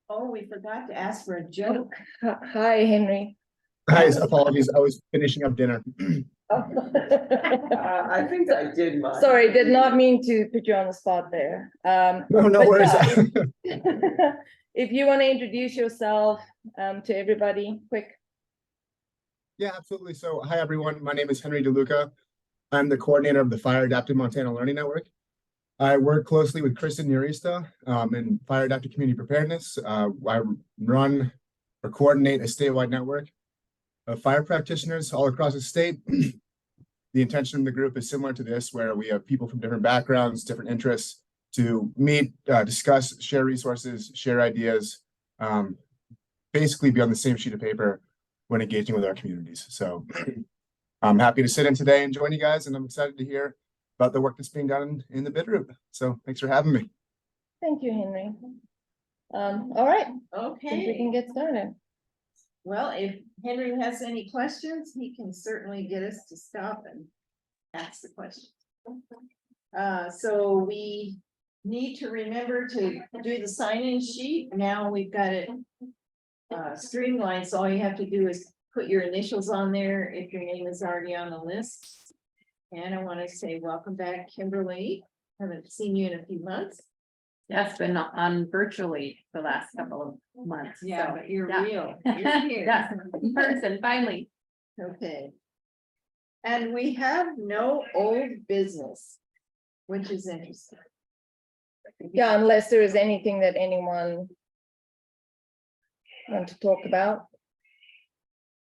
Oh, we forgot to ask for a joke. Hi, Henry. Guys, apologies. I was finishing up dinner. I think I did mine. Sorry, did not mean to put you on the spot there. No but worries. yeah, if you want to introduce yourself to everybody, quick. Yeah, absolutely. So, hi everyone. My name is Henry DeLuca. I'm the coordinator of the Fire Adapted Montana Learning Network. I work closely with Kristen Urista in Fire Adapted Community Preparedness. I run or coordinate a statewide network of fire practitioners all across the state. The intention of the group is similar to this, where we have people from different backgrounds, different interests to meet, discuss, share resources, share ideas, basically be on the same sheet of paper when engaging with our communities. So I'm happy to sit in today and join you guys, and I'm excited to hear about the work that's being done in the BidRoot. So thanks for having me. Thank you, Henry. All right, I think we Okay, can get started. well, if Henry has any questions, he can certainly get us to stop and ask the questions. So we need to remember to do the sign-in sheet. Now we've got it streamlined, so all you have to do is put your initials on there if your name is already on the list. And I want to say welcome back, Kimberly. Haven't seen you in a few months. That's been on virtually the last couple of months. Yeah, so, but you're yeah. real. You're here. Yes, in person, finally. Okay. And we have no old business, which is interesting. Yeah, unless there is anything that anyone want to talk about.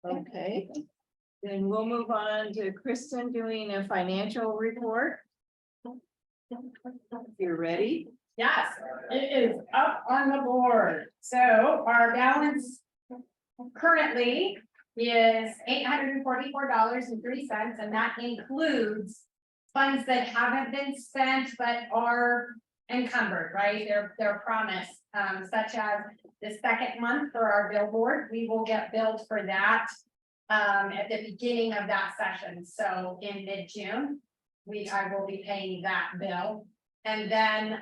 Okay. Then we'll move on to Kristen doing a financial report. If you're ready. Yes, it is up on the board. So our balance currently is $844.03, and that includes funds that haven't been spent but are encumbered, right? They're promised, such as the second month for our billboard. We will get billed for that at the beginning of that session. So in mid-June, I will be paying that bill. And then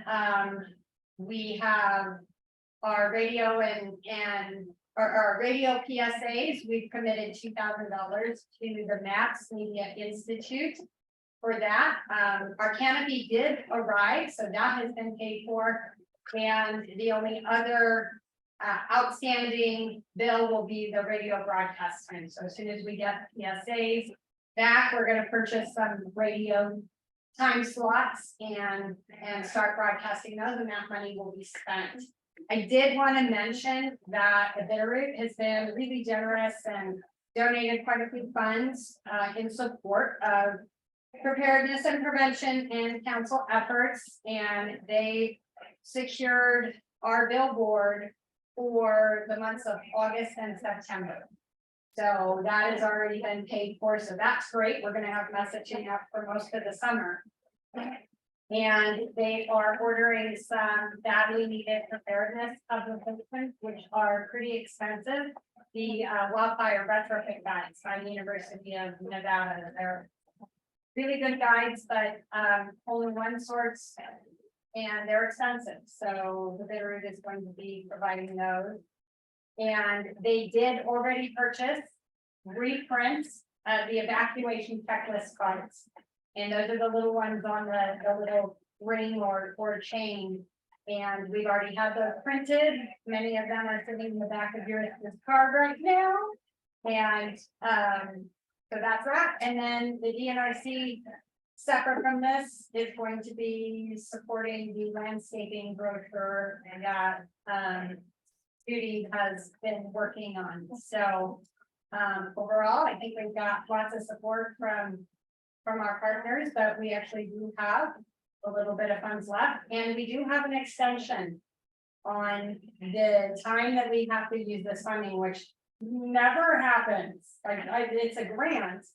we have our radio and our radio PSAs. We've committed $2,000 to the Maps Media Institute for that. Our canopy did arrive, so that has been paid for. And the only other outstanding bill will be the radio broadcast time. So as soon as we get PSAs back, we're going to purchase some radio time slots and start broadcasting those, and that money will be spent. I did want to mention that the BidRoot has been really generous and donated quite a few funds in support of preparedness and prevention and council efforts, and they secured our billboard for the months of August and September. So that has already been paid for, so that's great. We're gonna have messaging up for most of the summer. And they are ordering some badly needed preparedness publications, which are pretty expensive. The wildfire retrofit guides by the University of Nevada. They're really good guides, but only one source, and they're expensive. So the BidRoot is going to be providing those. And they did already purchase reprints of the evacuation checklist cards. And those are the little ones on the little ring or chain. And we've already had those printed. Many of them are sitting in the back of this card right now. And so that's that. And then the DNRC, separate from this, is going to be supporting the landscaping brochure and that Judy has been working on. So overall, I think we've got lots of support from our partners, but we actually do have a little bit of funds left, and we do have an extension on the time that we have to use this funding, which never happens. It's a grant,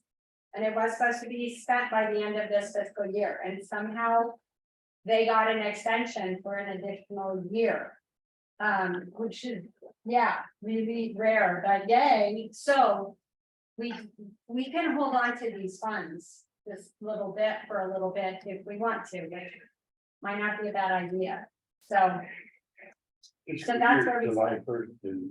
and it was supposed to be spent by the end of this fiscal year, and somehow they got an extension for an additional year. Which is, yeah, really rare, but yay. So we can hold on to these funds this little bit for a little bit if we want to, which might not be a bad idea. So, So that's where we July stand. 1st to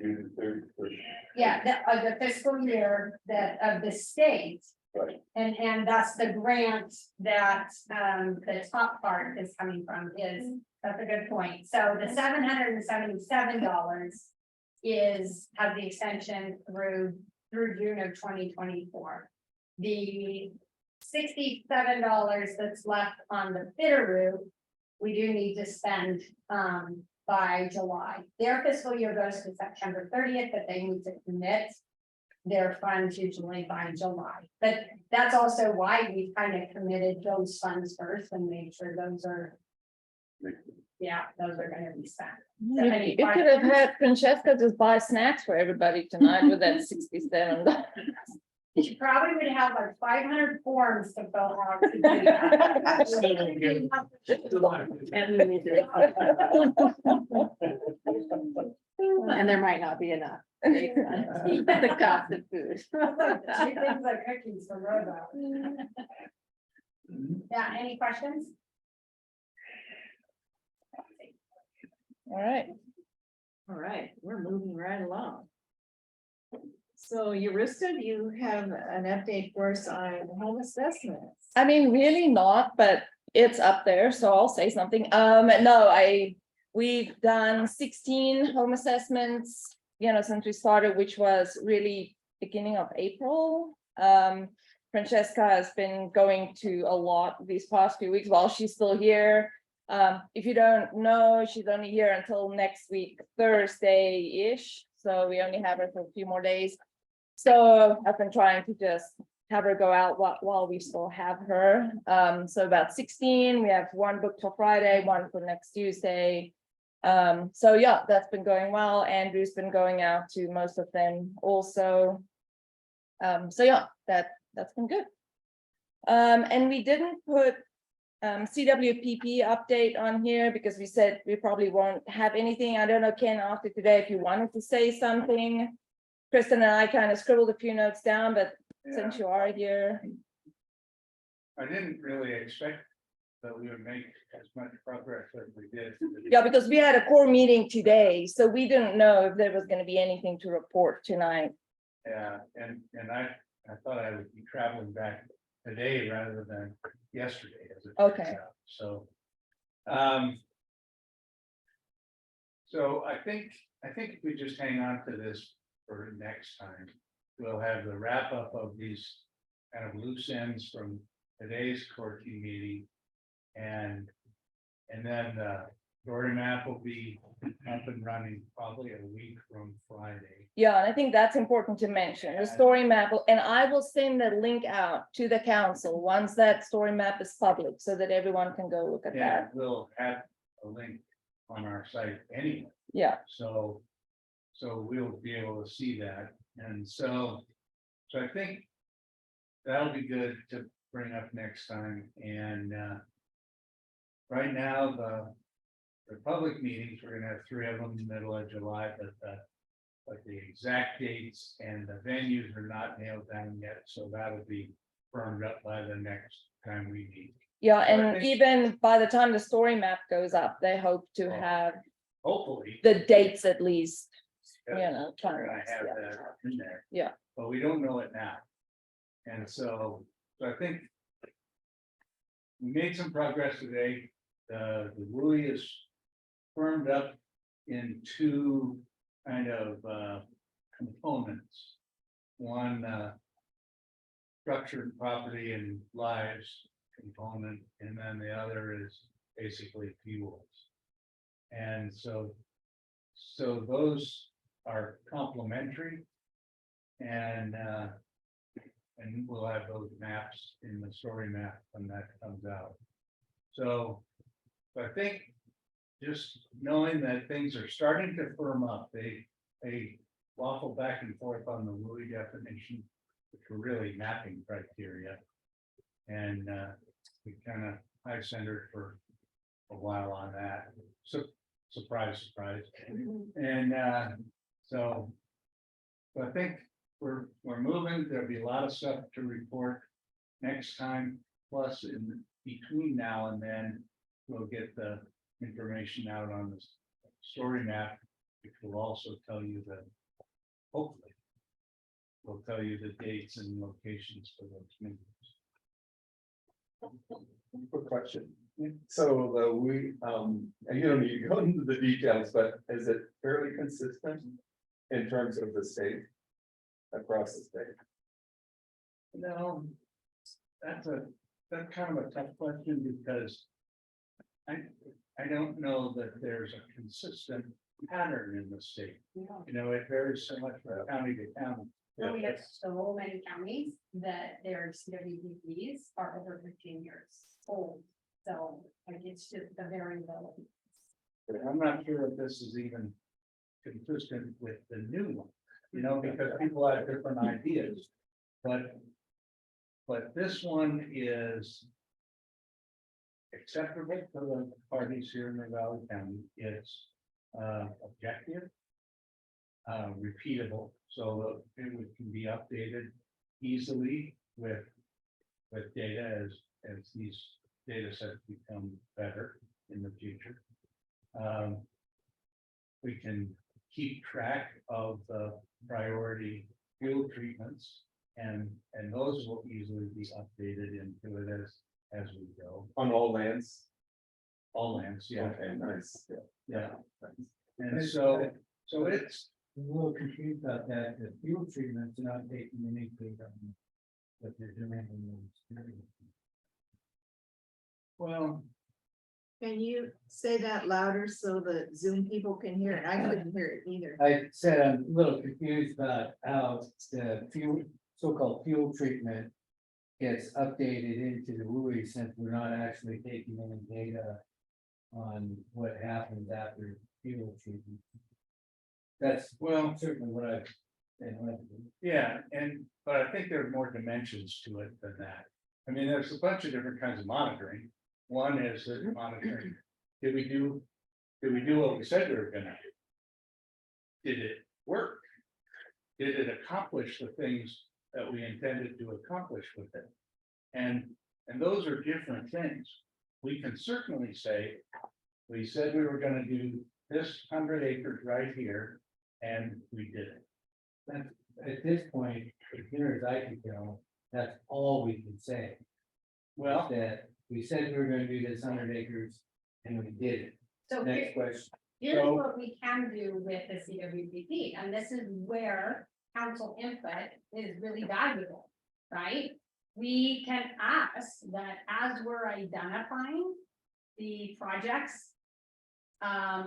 June 31st. yeah, the fiscal year that of the state. Right. And that's the grant that, the top part is coming from that's a good point. So the $777 has the extension through June of 2024. The $67 that's left on the Bitterroot, we do need to spend, by July. Their fiscal year goes to September 30th, but they need to commit their funds usually by July. But that's also why we kind of committed those funds first and made sure those are, those are gonna be spent. So any You could have had Francesca just buy snacks for everybody tonight with that $67. You probably would have like 500 forms to fill out. To do that. And there might not be enough. The cost of food. She thinks like cookies for Rosa. Yeah, any questions? All right. All right, we're moving right along. So Eurista, do you have an update for us on home assessments? I mean, really not, but it's up there, so I'll say something. No, we've done 16 home assessments, since we started, which was really beginning of April. Francesca has been going to a lot these past few weeks while she's still here. If you don't know, she's only here until next week, Thursday-ish. So we only have her for a few more days. So I've been trying to just have her go out while we still have her. So about 16, we have one booked for Friday, one for next Tuesday. So yeah, that's been going well. Andrew's been going out to most of them also. So yeah, that's been good. And we didn't put CWPP update on here because we said we probably won't have anything. I don't know, Ken, after today, if you wanted to say something. Kristen and I kind of scribbled a few notes down, but since you are here. I didn't really expect that we would make as much progress as we did. Yeah, because we had a core meeting today, so we didn't know if there was going to be anything to report tonight. Yeah, and I thought I would be traveling back today rather than yesterday, as it turns Okay. out. So, so I think if we just hang on to this for next time, we'll have the wrap up of these kind of loose ends from today's court team meeting. And then the story map will be up and running probably a week from Friday. Yeah, and I think that's important to mention, the story map, and I will send the link out to the council once that story map is public, so that everyone can go look at Yeah, that. we'll have a link on our site anyway. Yeah, So we'll be able to see that, and so I think that'll be good to bring up next time, and right now, the public meetings, we're gonna have 3 of them in the middle of July, but the exact dates and the venues are not nailed down yet, so that'll be firmed up by the next time we meet. yeah, I and think- even by the time the story map goes up, they hope to have Hopefully. the dates at least, We're know, gonna have yeah. that in there. Yeah. But we don't know it now. And so I think we made some progress today. The WUI is firmed up in 2 kind of components. One, structured property and lives component, and then the other is basically fuels. And so those are complementary. And we'll have those maps in the story map when that comes out. So I think just knowing that things are starting to firm up, they waffle back and forth on the WUI definition, which were really mapping criteria. And we kind of high centered for a while on that. So surprise. And so I think we're moving. There'll be a lot of stuff to report next time. Plus, in between now and then, we'll get the information out on the story map, which will also tell you that, hopefully, will tell you the dates and locations for those meetings. Quick question. So and you don't need to go into the details, but is it fairly consistent in terms of the state? Across the state? No, that's kind of a tough question because I don't know that there's a consistent pattern in the state. You know, it varies so much from county to county. So we have so many counties that their CWPPs are over 15 years old. So like it's just the variability. But I'm not sure if this is even consistent with the new one, you know, because people have different ideas. But this one is acceptable to the parties here in the Valley County. It's objective, repeatable, so that it can be updated easily with data as these data sets become better in the future. We can keep track of the priority fuel treatments, and those will easily be updated into it as we go. On all lands? All lands, yeah, Okay, nice. yeah. And so it's, I'm a little confused about that, the fuel treatment's not taking anything on what they're doing in those areas. well, Can you say that louder so the Zoom people can hear it? I couldn't hear it either. I said I'm a little confused about how the fuel, so-called fuel treatment gets updated into the WUI since we're not actually taking any data on what happens after fuel treatment. That's well, certainly what I've been. yeah, but I think there are more dimensions to it than that. I mean, there's a bunch of different kinds of monitoring. One is the monitoring. Did we do what we said we were gonna do? Did it work? Did it accomplish the things that we intended to accomplish with it? And those are different things. We can certainly say, we said we were gonna do this 100 acres right here, and we did it. That's, at this point, as near as I can tell, that's all we can say. Well, That we said we were gonna do this 100 acres and we did it. So Next question. here's So- what we can do with the CWPP, and this is where council input is really valuable, right? We can ask that as we're identifying the projects,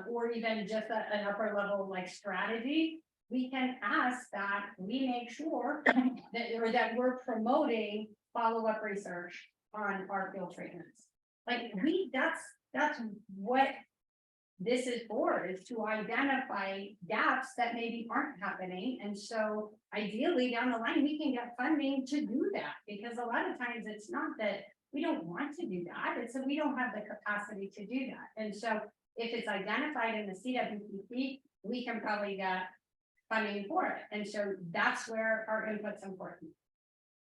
or even just an upper level like strategy, we can ask that we make sure that we're promoting follow-up research on our field treatments. Like that's what this is for, is to identify gaps that maybe aren't happening. And so ideally down the line, we can get funding to do that, because a lot of times it's not that we don't want to do that, it's that we don't have the capacity to do that. And so if it's identified in the CWPP, we can probably get funding for it. And so that's where our input's important.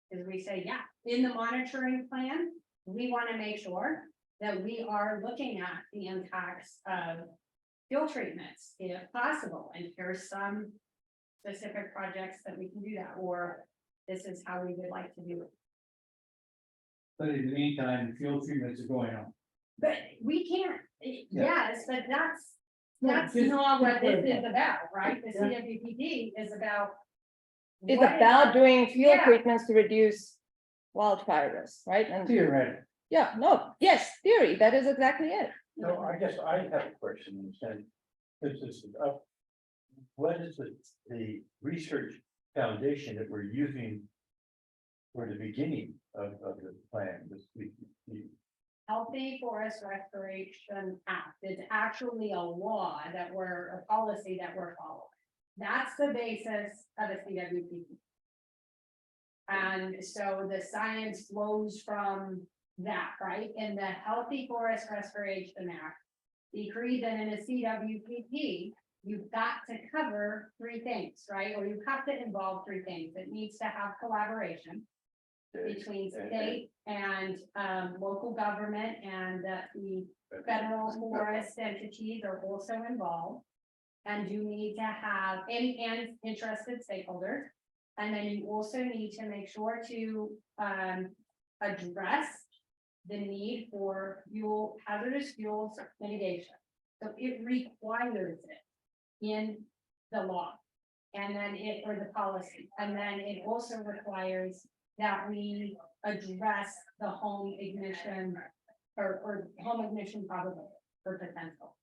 Is we say, yeah, in the monitoring plan, we want to make sure that we are looking at the impacts of fuel treatments if possible. And here's some specific projects that we can do that, or this is how we would like to do it. But in the meantime, the fuel treatments are going on. But we can't, yes, but that's just- not what this is about, right? The CWPP is about. It's what is about our- doing fuel Yeah. treatments to reduce wildfire risk, right? And Theoretically. yeah, no, yes, theory, that is exactly it. So I guess I have a question, and this is, what is the research foundation that we're using for the beginning of the plan, the Healthy Forest Restoration Act is actually a law that a policy that we're following. That's the basis of a CWP. And so the science flows from that, right? In the Healthy Forest Restoration Act, decree that in a CWPP, you've got to cover three things, right? Or you have to involve three things. It needs to have collaboration between state and local government, and the federal forest entities are also involved. And you need to have, and interested stakeholders. And then you also need to make sure to, address the need for hazardous fuels mitigation. So it requires it in the law. And then or the policy, and then it also requires that we address the home ignition or home ignition probability or potential.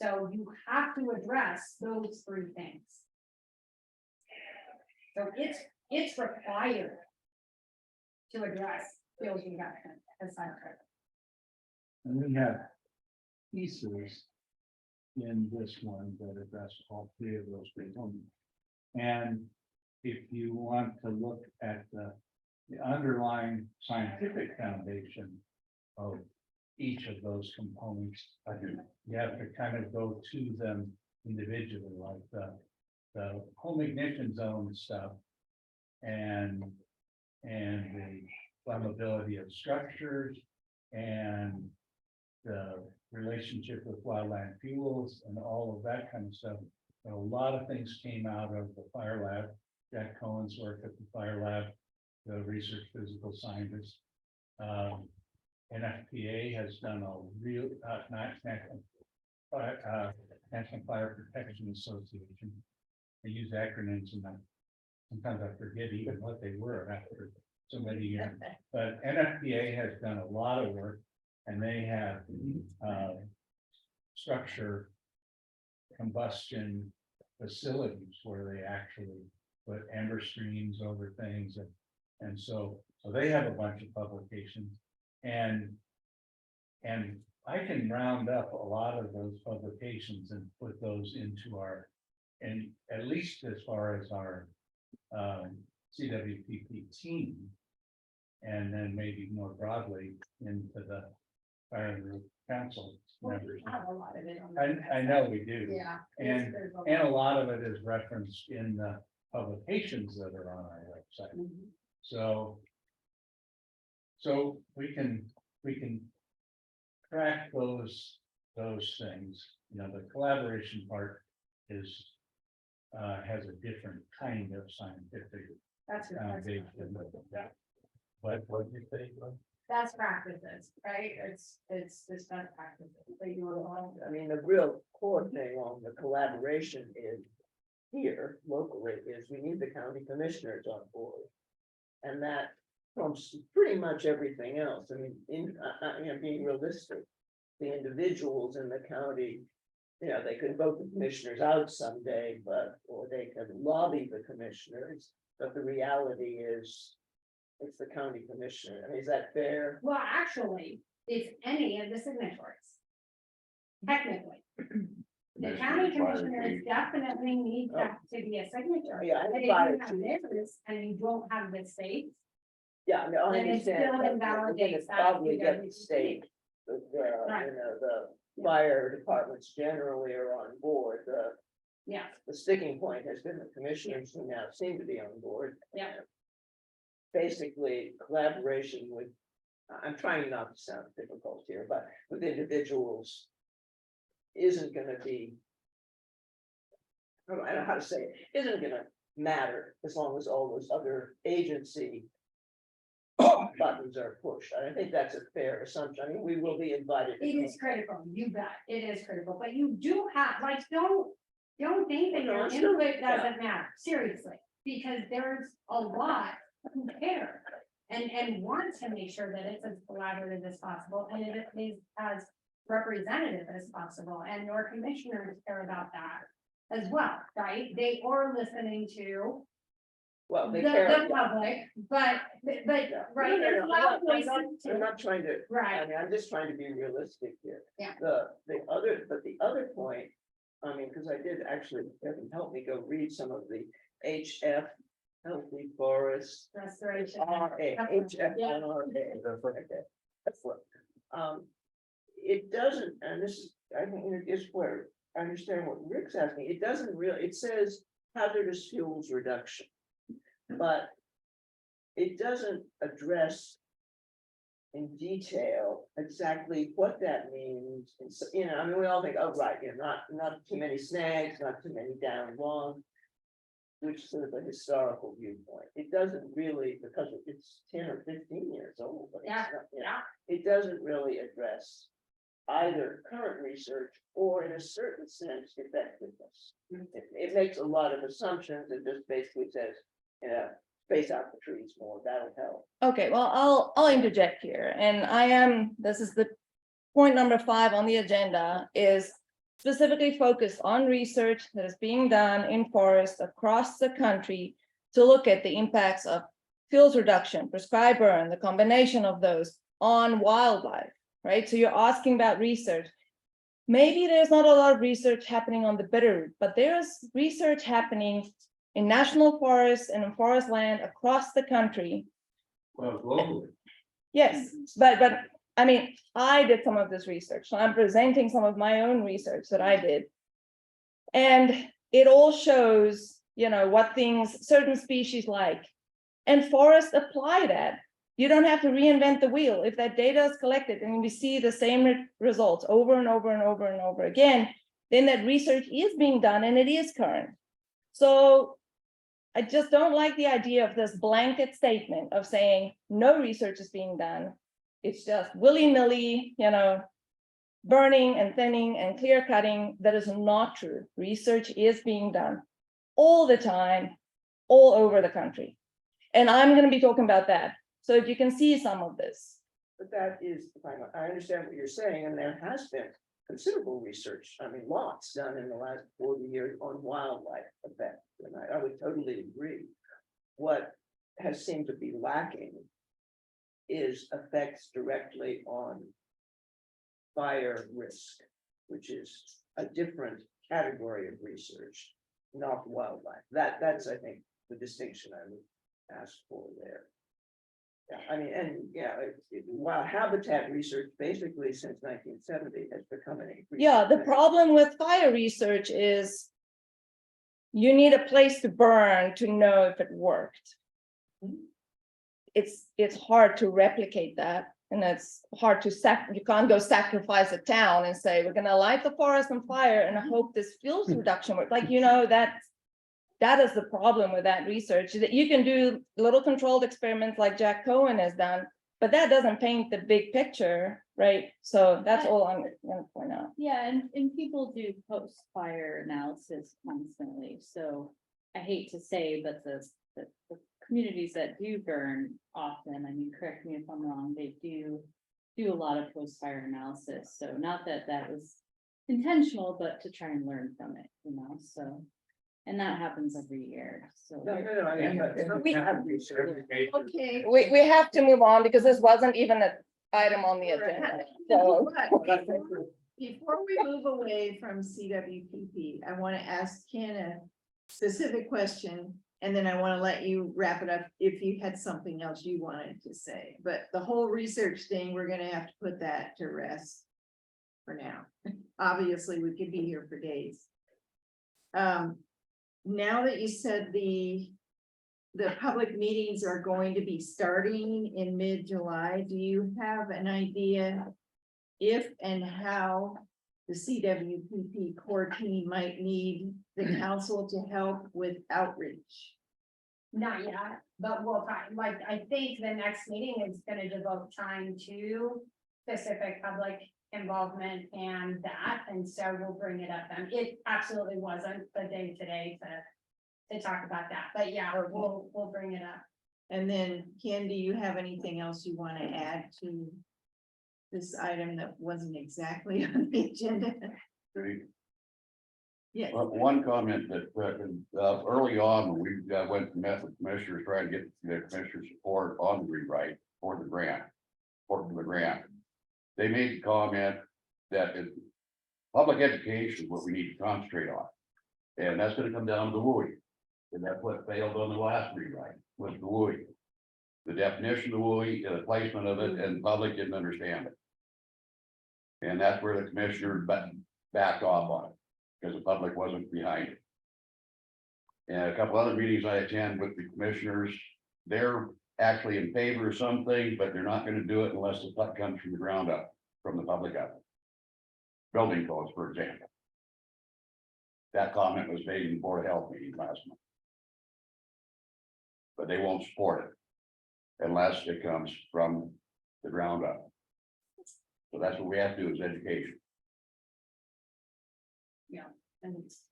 So you have to address those three things. So it's required to address fuels reduction as such. And we have pieces in this one that address all three of those components. And if you want to look at the underlying scientific foundation of each of those components, you have to kind of go to them individually, like the home ignition zone stuff and the flammability of structures and the relationship with wildland fuels and all of that kind of stuff. And a lot of things came out of the fire lab. Jack Cohen's work at the fire lab, the research physical scientist. NFPA has done a real, National Fire Protection Association. They use acronyms and sometimes I forget even what they were after so many years. But NFPA has done a lot of work and they have structure combustion facilities where they actually put amber streams over things and so they have a bunch of publications and I can round up a lot of those publications and put those into our, and at least as far as our CWPP team, and then maybe more broadly into the fire and roof council members. We have a lot of it on I know we do. Yeah. And there's And a lot of it is referenced in the publications that are on our website. Mhm. So we can track those things, you know, the collaboration part is. Has a different kind of scientific That's foundation. But what do you think? That's practices, right? It's best practices. But you want I mean, the real core thing on the collaboration is here locally is we need the county commissioners on board. And that trumps pretty much everything else. I mean, being realistic, the individuals in the county, you know, they could vote the commissioners out someday, or they could lobby the commissioners, but the reality is it's the county commissioner. I mean, is that fair? Well, actually, it's any of the signatories. Technically. The county commissioners definitely need that to be a signatory. Yeah, I But if think you by it have too. theirs and you don't have the state, Yeah, no, I Then it understand. still but then invalidates it's that Probably get the CWPP. state, you know, the fire departments generally are on board. yeah, The sticking point has been the commissioners who now seem to be on board. Yeah. Basically, collaboration with, I'm trying not to sound difficult here, but with individuals isn't gonna be. I don't know how to say it, isn't gonna matter as long as all those other agency buttons are pushed. I think that's a fair assumption. I mean, we will be invited. to it is critical, you bet, it is critical, but you do have, like, don't think that No, your I'm still- input doesn't matter, seriously. Because there's a lot who care and want to make sure that it's as collaborative as possible and it is as representative as possible, and your commissioners care about that as well, right? They are listening to Well, they the care. public, but, right, there's a lot of I'm voices too. not trying to, I Right, mean, I'm just trying to be realistic here. Yeah. The other point, I mean, because I did actually, Kevin helped me go read some of the HF, Healthy Forest, restoration. HF. Yeah. That's what, it doesn't, and this is, I think, is where I understand what Rick's asking, it doesn't really, it says hazardous fuels reduction. But it doesn't address in detail exactly what that means. And so, I mean, we all think, oh, right, not too many snags, not too many down long. Which is sort of a historical viewpoint. It doesn't really, because it's 10 or 15 years old. But it's Yeah, not, yeah. It doesn't really address either current research or in a certain sense effectiveness. It makes a lot of assumptions and just basically says, space out the trees more, that'll help. Okay, well, I'll interject here, and this is the point number 5 on the agenda, is specifically focused on research that is being done in forests across the country to look at the impacts of fuels reduction, prescribed burn, the combination of those on wildlife, right? So you're asking about research. Maybe there's not a lot of research happening on the Bitterroot, but there's research happening in national forests and in forest land across the country. Well, globally. Yes, but I mean, I did some of this research, so I'm presenting some of my own research that I did. And it all shows, what things certain species like. And forests apply that. You don't have to reinvent the wheel. If that data is collected and we see the same results over and over and over and over again, then that research is being done and it is current. So I just don't like the idea of this blanket statement of saying no research is being done. It's just willy-nilly, burning and thinning and clear cutting. That is not true. Research is being done all the time, all over the country. And I'm going to be talking about that. So if you can see some of this. But that is, I understand what you're saying, and there has been considerable research, I mean, lots done in the last 40 years on wildlife effects, and I would totally agree. What has seemed to be lacking is effects directly on fire risk, which is a different category of research, not wildlife. That's, I think, the distinction I would ask for there. Yeah, I mean, and while habitat research basically since 1970 has become an increase. Yeah, the problem with fire research is you need a place to burn to know if it worked. It's hard to replicate that, and it's hard to you can't go sacrifice a town and say we're going to light the forest on fire and hope this fuels reduction works. Like, that is the problem with that research, that you can do little controlled experiments like Jack Cohen has done, but that doesn't paint the big picture, right? So that's all I'm going to point out. Yeah, and people do post-fire analysis constantly, so I hate to say, but the communities that do burn often, I mean, correct me if I'm wrong, they do a lot of post-fire analysis, so not that that was intentional, but to try and learn from it, so. And that happens every year, so. No, I mean, but we have research. Okay. We have to move on because this wasn't even an item on the agenda. So But before we move away from CWPP, I want to ask Ken a specific question. And then I want to let you wrap it up if you had something else you wanted to say. But the whole research thing, we're going to have to put that to rest for now. Obviously, we could be here for days. Now that you said the public meetings are going to be starting in mid-July, do you have an idea if and how the CWPP core team might need the council to help with outreach? Not yet, but we'll find, like, I think the next meeting is gonna devote time to specific public involvement and that, and so we'll bring it up then. It absolutely wasn't the day today to talk about that, but yeah, we'll bring it up. And then, Ken, do you have anything else you want to add to this item that wasn't exactly on the agenda? Yes. Well, one comment that early on, we went to met with commissioners trying to get the commissioner support on the rewrite for the grant. They made the comment that public education is what we need to concentrate on. And that's gonna come down to the WUI. And that's what failed on the last rewrite, was the WUI. The definition of the WUI, the placement of it, and the public didn't understand it. And that's where the commissioner backed off on it, because the public wasn't behind it. And a couple other meetings I attend with the commissioners, their actually in favor of some things, but they're not gonna do it unless the putt comes from the ground up, from the public up. Building codes, for example. That comment was made in the Board of Health meeting last month. But they won't support it unless it comes from the ground up. So that's what we have to do is education. And it's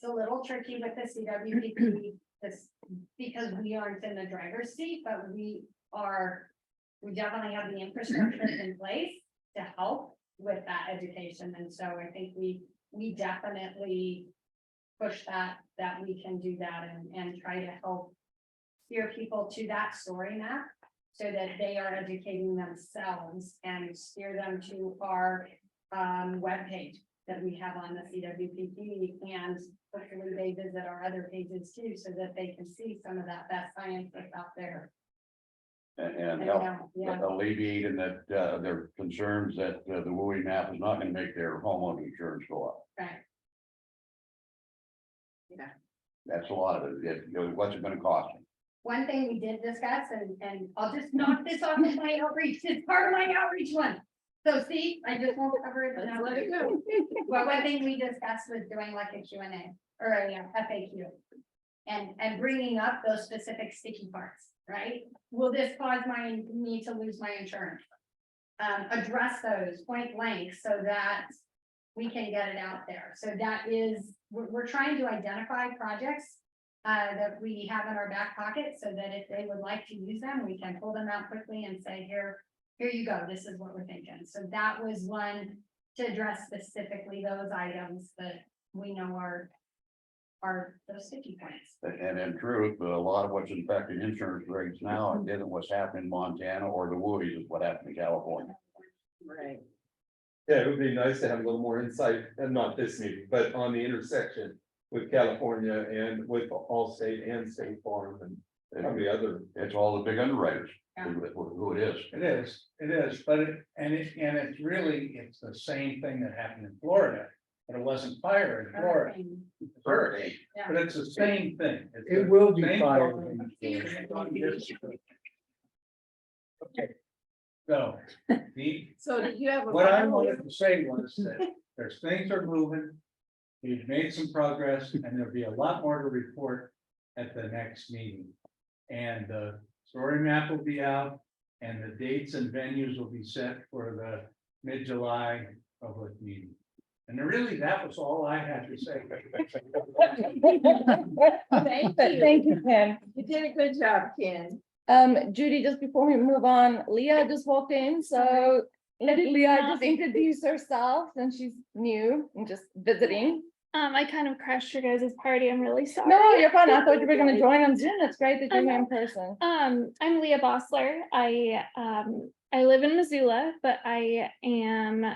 a little tricky with the CWPP, this, because we aren't in the driver's seat, but we definitely have the infrastructure in place to help with that education, and so I think we definitely push that we can do that and try to help steer people to that story map, so that they are educating themselves and steer them to our webpage that we have on the CWPP, and hopefully they visit our other pages too, so that they can see some of that best science that's out there. And And, help yeah. alleviating that, their concerns that the WUI map is not gonna make their homeowner insurance go up. Right. Yeah. That's a lot of it. What's it gonna cost them? One thing we did discuss, and I'll just knock this off as my outreach, it's part of my outreach one. So see, I just won't cover it. Let's now. let it go. Well, one thing we discussed was doing like a Q&A or a FAQ. And bringing up those specific sticky parts, right? Will this cause me to lose my insurance? Address those point blank so that we can get it out there. So that is, we're trying to identify projects that we have in our back pocket, so that if they would like to use them, we can pull them out quickly and say, here you go, this is what we're thinking. So that was one to address specifically those items that we know are those sticky points. And in truth, a lot of what's affecting insurance rates now isn't what's happening in Montana or the Woodies, is what happened in California. Right. Yeah, it would be nice to have a little more insight, and not this meeting, but on the intersection with California and with Allstate and State Farm and probably other. It's all the big underwriters, Yeah. who it is. It is, but it's really, it's the same thing that happened in Florida, but it wasn't fire in Florida. Hurricane. But it's the same thing. It's It the will be same fire. problem. Okay. So, So did you have a? what I wanted to say was that there's things are moving. We've made some progress, and there'll be a lot more to report at the next meeting. And the story map will be out, and the dates and venues will be set for the mid-July public meeting. And really, that was all I had to say. Thank you, Ken. You did a good job, Ken. Judy, just before we move on, Leah just walked in, so let Leah just introduce herself, and she's new and just visiting. I kind of crashed your guys' party. I'm really sorry. No, you're fine. I thought you were gonna join on Zoom. That's great that you're here in person. I'm Leah Bossler. I live in Missoula, but I am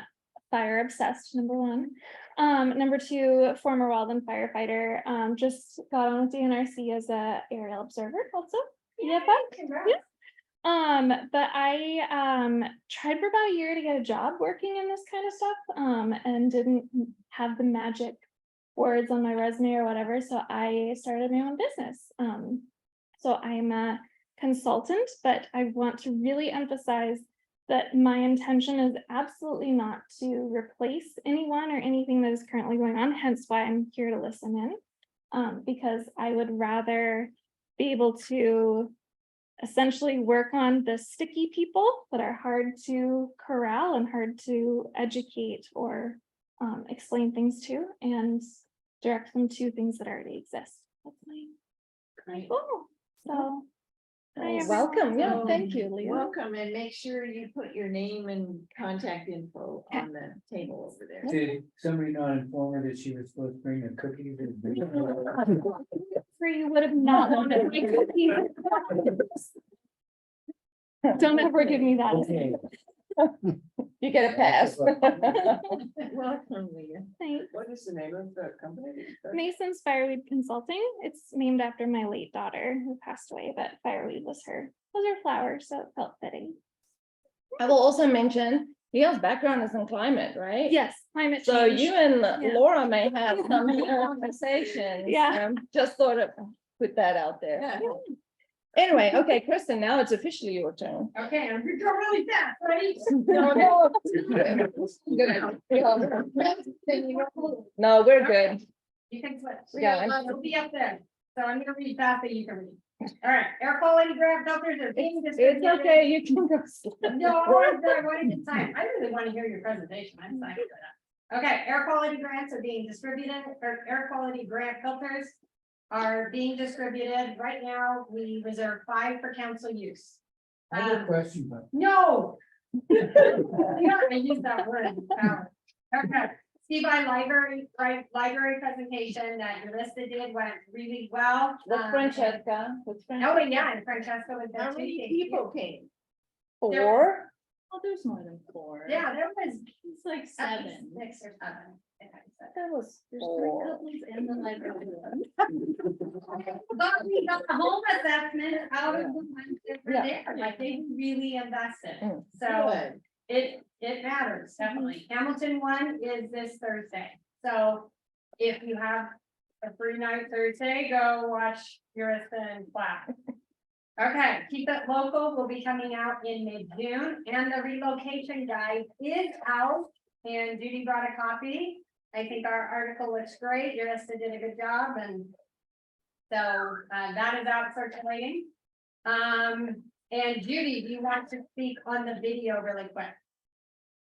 fire obsessed, number one. Number two, former wildland firefighter. Just got on with DNRC as a aerial observer also. Yeah, but I tried for about a year to get a job working in this kind of stuff, and didn't have the magic words on my resume or whatever, so I started my own business. So I'm a consultant, but I want to really emphasize that my intention is absolutely not to replace anyone or anything that is currently going on, hence why I'm here to listen in, because I would rather be able to essentially work on the sticky people that are hard to corral and hard to educate or explain things to, and direct them to things that already exist. That's my goal. So hi, everyone. Welcome. Yeah, So, thank you, Leah. Welcome, and make sure you put your name and contact info on the table over there. Did somebody not inform her that she was supposed to bring the cookies? Free would have not wanted my cookies. Don't ever give me that. Okay, You get a pass. Welcome, Leah. Thanks. What is the name of the company? Mason's Fireweed Consulting. It's named after my late daughter who passed away, but fireweed was her flower, so it felt fitting. I will also mention, Leah's background is in climate, right? Yes, climate So change. you and Yeah. Laura may have some conversations. Yeah. Just sort of put that out there. Yeah. Anyway, okay, Kristen, now it's officially your turn. Okay, I'm gonna go really fast, ready? No, we're good. You can switch. Yeah. It'll be up there. So I'm gonna read fast so you can read. All right, air quality graph filters are being It's distributed. okay, you can go. No, I wanted to sign. I really want to hear your presentation. I'm signing for that. Okay, air quality grants are being distributed, or air quality grant filters are being distributed. Right now, we reserve 5 for council use. I have a question, but No. Yeah, I use that word. Okay, Steve, library presentation that Yolista did went really well. With Francesca, with Oh, Francesca. yeah, and Francesca was there How too. many Thank you. people came? 4, Oh, there's more than 4. Yeah, there was It's like at least 7. 6 or 7. I think I said. that was There's 3 4. couples in the library. But we got the home assessment out of the ones that were Yeah. there, like they really invested, Mm. so Good. it matters, definitely. Hamilton one is this Thursday, so if you have a free night Thursday, go watch Yurista and class. Okay, keep it local, will be coming out in mid-June, and the relocation guide is out, and Judy brought a copy. I think our article looks great, Yurista did a good job, and so that is out circulating. And Judy, do you want to speak on the video really quick?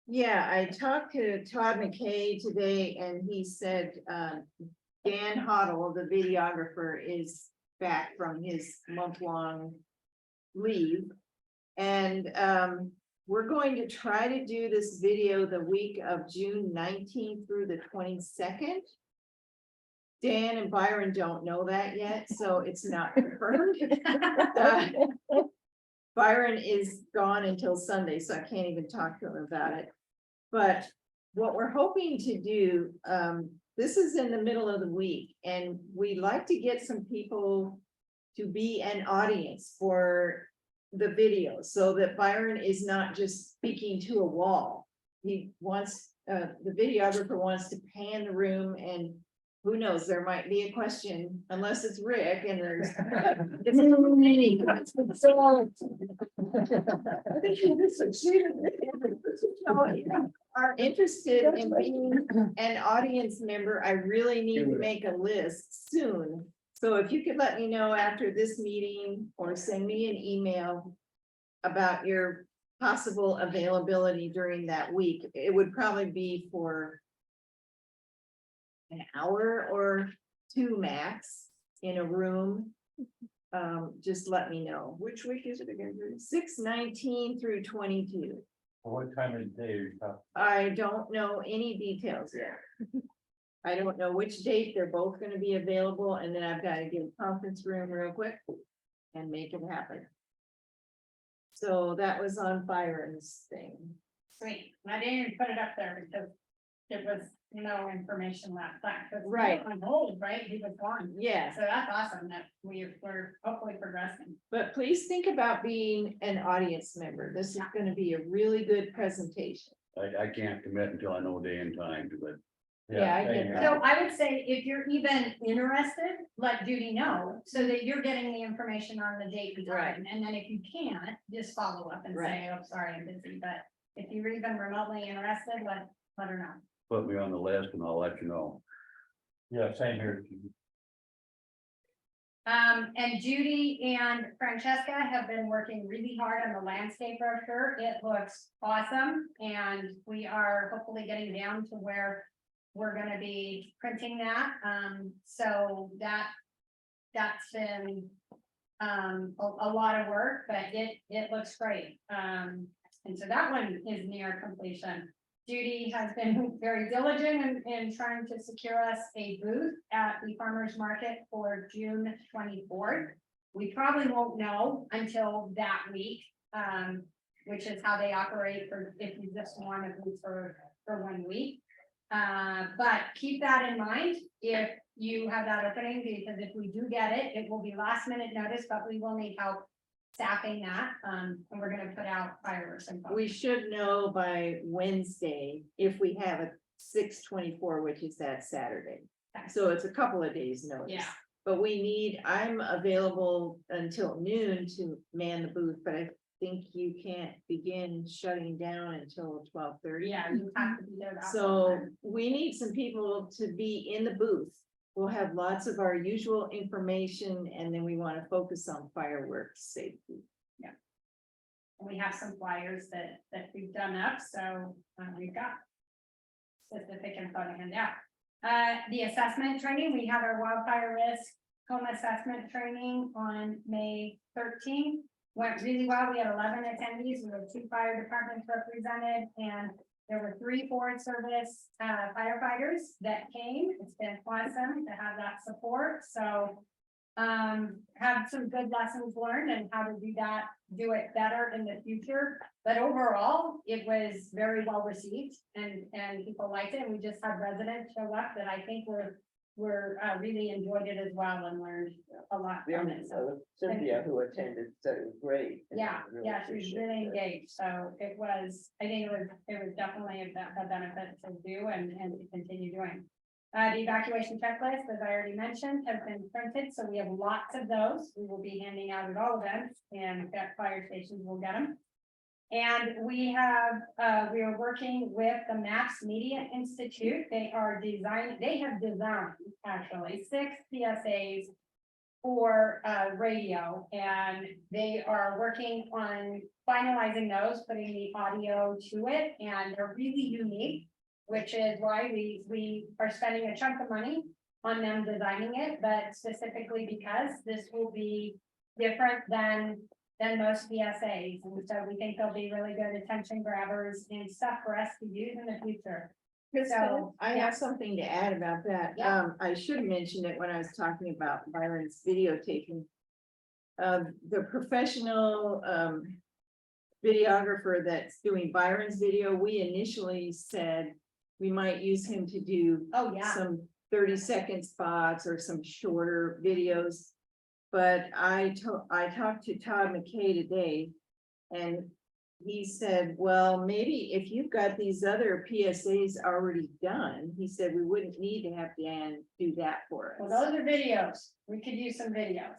Yeah, I talked to Todd McKay today and he said, Dan Hoddle, the videographer, is back from his month-long leave. And, we're going to try to do this video the week of June 19th through the 22nd. Dan and Byron don't know that yet, so it's not confirmed. Byron is gone until Sunday, so I can't even talk to him about it. But what we're hoping to do, this is in the middle of the week, and we'd like to get some people to be an audience for the video, so that Byron is not just speaking to a wall. He wants, the videographer wants to pan the room, and who knows, there might be a question, unless it's Rick and there's. It's so many. So. I think you succeeded. Are interested in being an audience member, I really need to make a list soon. So if you could let me know after this meeting or send me an email about your possible availability during that week, it would probably be for an hour or 2 max in a room. Just let me know. Which week is it again? 6/19 through 22. What time of the day are you talking? I don't know any details yet. I don't know which date they're both gonna be available, and then I've got to get a conference room real quick and make it happen. So that was on Byron's thing. Sweet, I didn't even put it up there because it was no information last time. 'Cause he Right. was on hold, right? He was gone. Yes, So that's awesome that we're hopefully progressing. but please think about being an audience member. This is gonna be a really good presentation. I can't commit until I know day and time, but Yeah, I same get here. that. So I would say if you're even interested, let Judy know so that you're getting the information on the date and Right. time. And then if you can't, just follow up and Right. say, oh, sorry, I'm busy. But if you're even remotely interested, let her know. put me on the list and I'll let you know. Yeah, same here. And Judy and Francesca have been working really hard on the landscape brochure. It looks awesome. And we are hopefully getting down to where we're gonna be printing that. So that's been a lot of work, but it looks great. And so that one is near completion. Judy has been very diligent in trying to secure us a booth at the farmer's market for June 24th. We probably won't know until that week, which is how they operate for if you just want a booth for 1 week. But keep that in mind if you have that opening, because if we do get it, it will be last minute notice, but we will need help staffing that, and we're gonna put out fireworks and. We should know by Wednesday if we have a 6/24, which is that Saturday. So it's a couple of days notice. Yeah. But I'm available until noon to man the booth, but I think you can't begin shutting down until 12:30. Yeah, you have to be there. that So time. we need some people to be in the booth. We'll have lots of our usual information and then we want to focus on fireworks safety. And we have some flyers that we've done up, so we've got specific info to hand out. The assessment training, we have our wildfire risk home assessment training on May 13th. Went really well. We had 11 attendees. We had 2 fire departments represented, and there were 3 Forest Service firefighters that came. It's been awesome to have that support. So have some good lessons learned and how to do it better in the future. But overall, it was very well received and people liked it. And we just had residents show up that I think were really enjoyed it as well and learned a lot from it. So Cynthia, who attended, said it was great. and yeah, really yeah, she was appreciate really it. engaged. So I think it was definitely a benefit to do and to continue doing. The evacuation checklist, as I already mentioned, has been printed, so we have lots of those. We will be handing out at all events and at fire stations will get them. And we are working with the Maps Media Institute. They have designed actually 6 PSAs for radio, and they are working on finalizing those, putting the audio to it, and they're really unique, which is why we are spending a chunk of money on them designing it, but specifically because this will be different than most PSAs. And so we think they'll be really good attention grabbers and stuff for us to use in the future. Kristen, I yeah. have something to add about that. Yeah. I should mention it when I was talking about Byron's videotaping. The professional videographer that's doing Byron's video, we initially said we might use him to do Oh, yeah. some 30-second spots or some shorter videos. But I talked to Todd McKay today, and he said, well, maybe if you've got these other PSAs already done, he said we wouldn't need to have Dan do that for Well, us. those are videos. We could use some videos.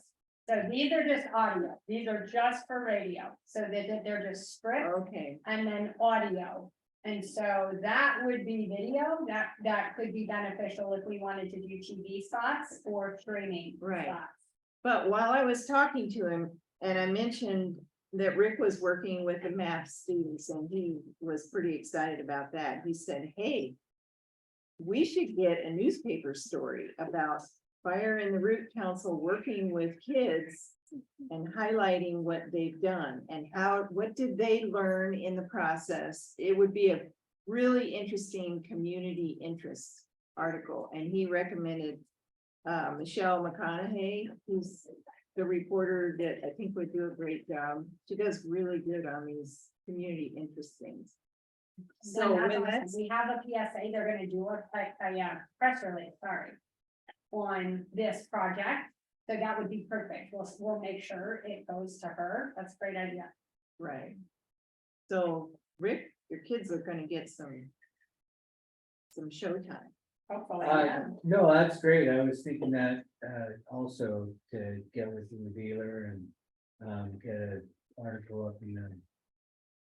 So these are just audio. These are just for radio. So they're just script Okay, and then audio. And so that would be video, that could be beneficial if we wanted to do TV spots or training Right. spots. but while I was talking to him and I mentioned that Rick was working with the math students and he was pretty excited about that, he said, hey, we should get a newspaper story about Fire in the Root Council working with kids and highlighting what they've done and what did they learn in the process. It would be a really interesting community interest article, and he recommended Michelle McConaughey, who's the reporter that I think would do a great job. She does really good on these community interest things. So Then when that's that's, awesome. We have a PSA, they're gonna do a press release, sorry, on this project. So that would be perfect. We'll make sure it goes to her. That's a great idea. right. So Rick, your kids are gonna get some showtime. Hopefully, yeah. No, that's great. I was thinking that also to get with the dealer and get an article up in the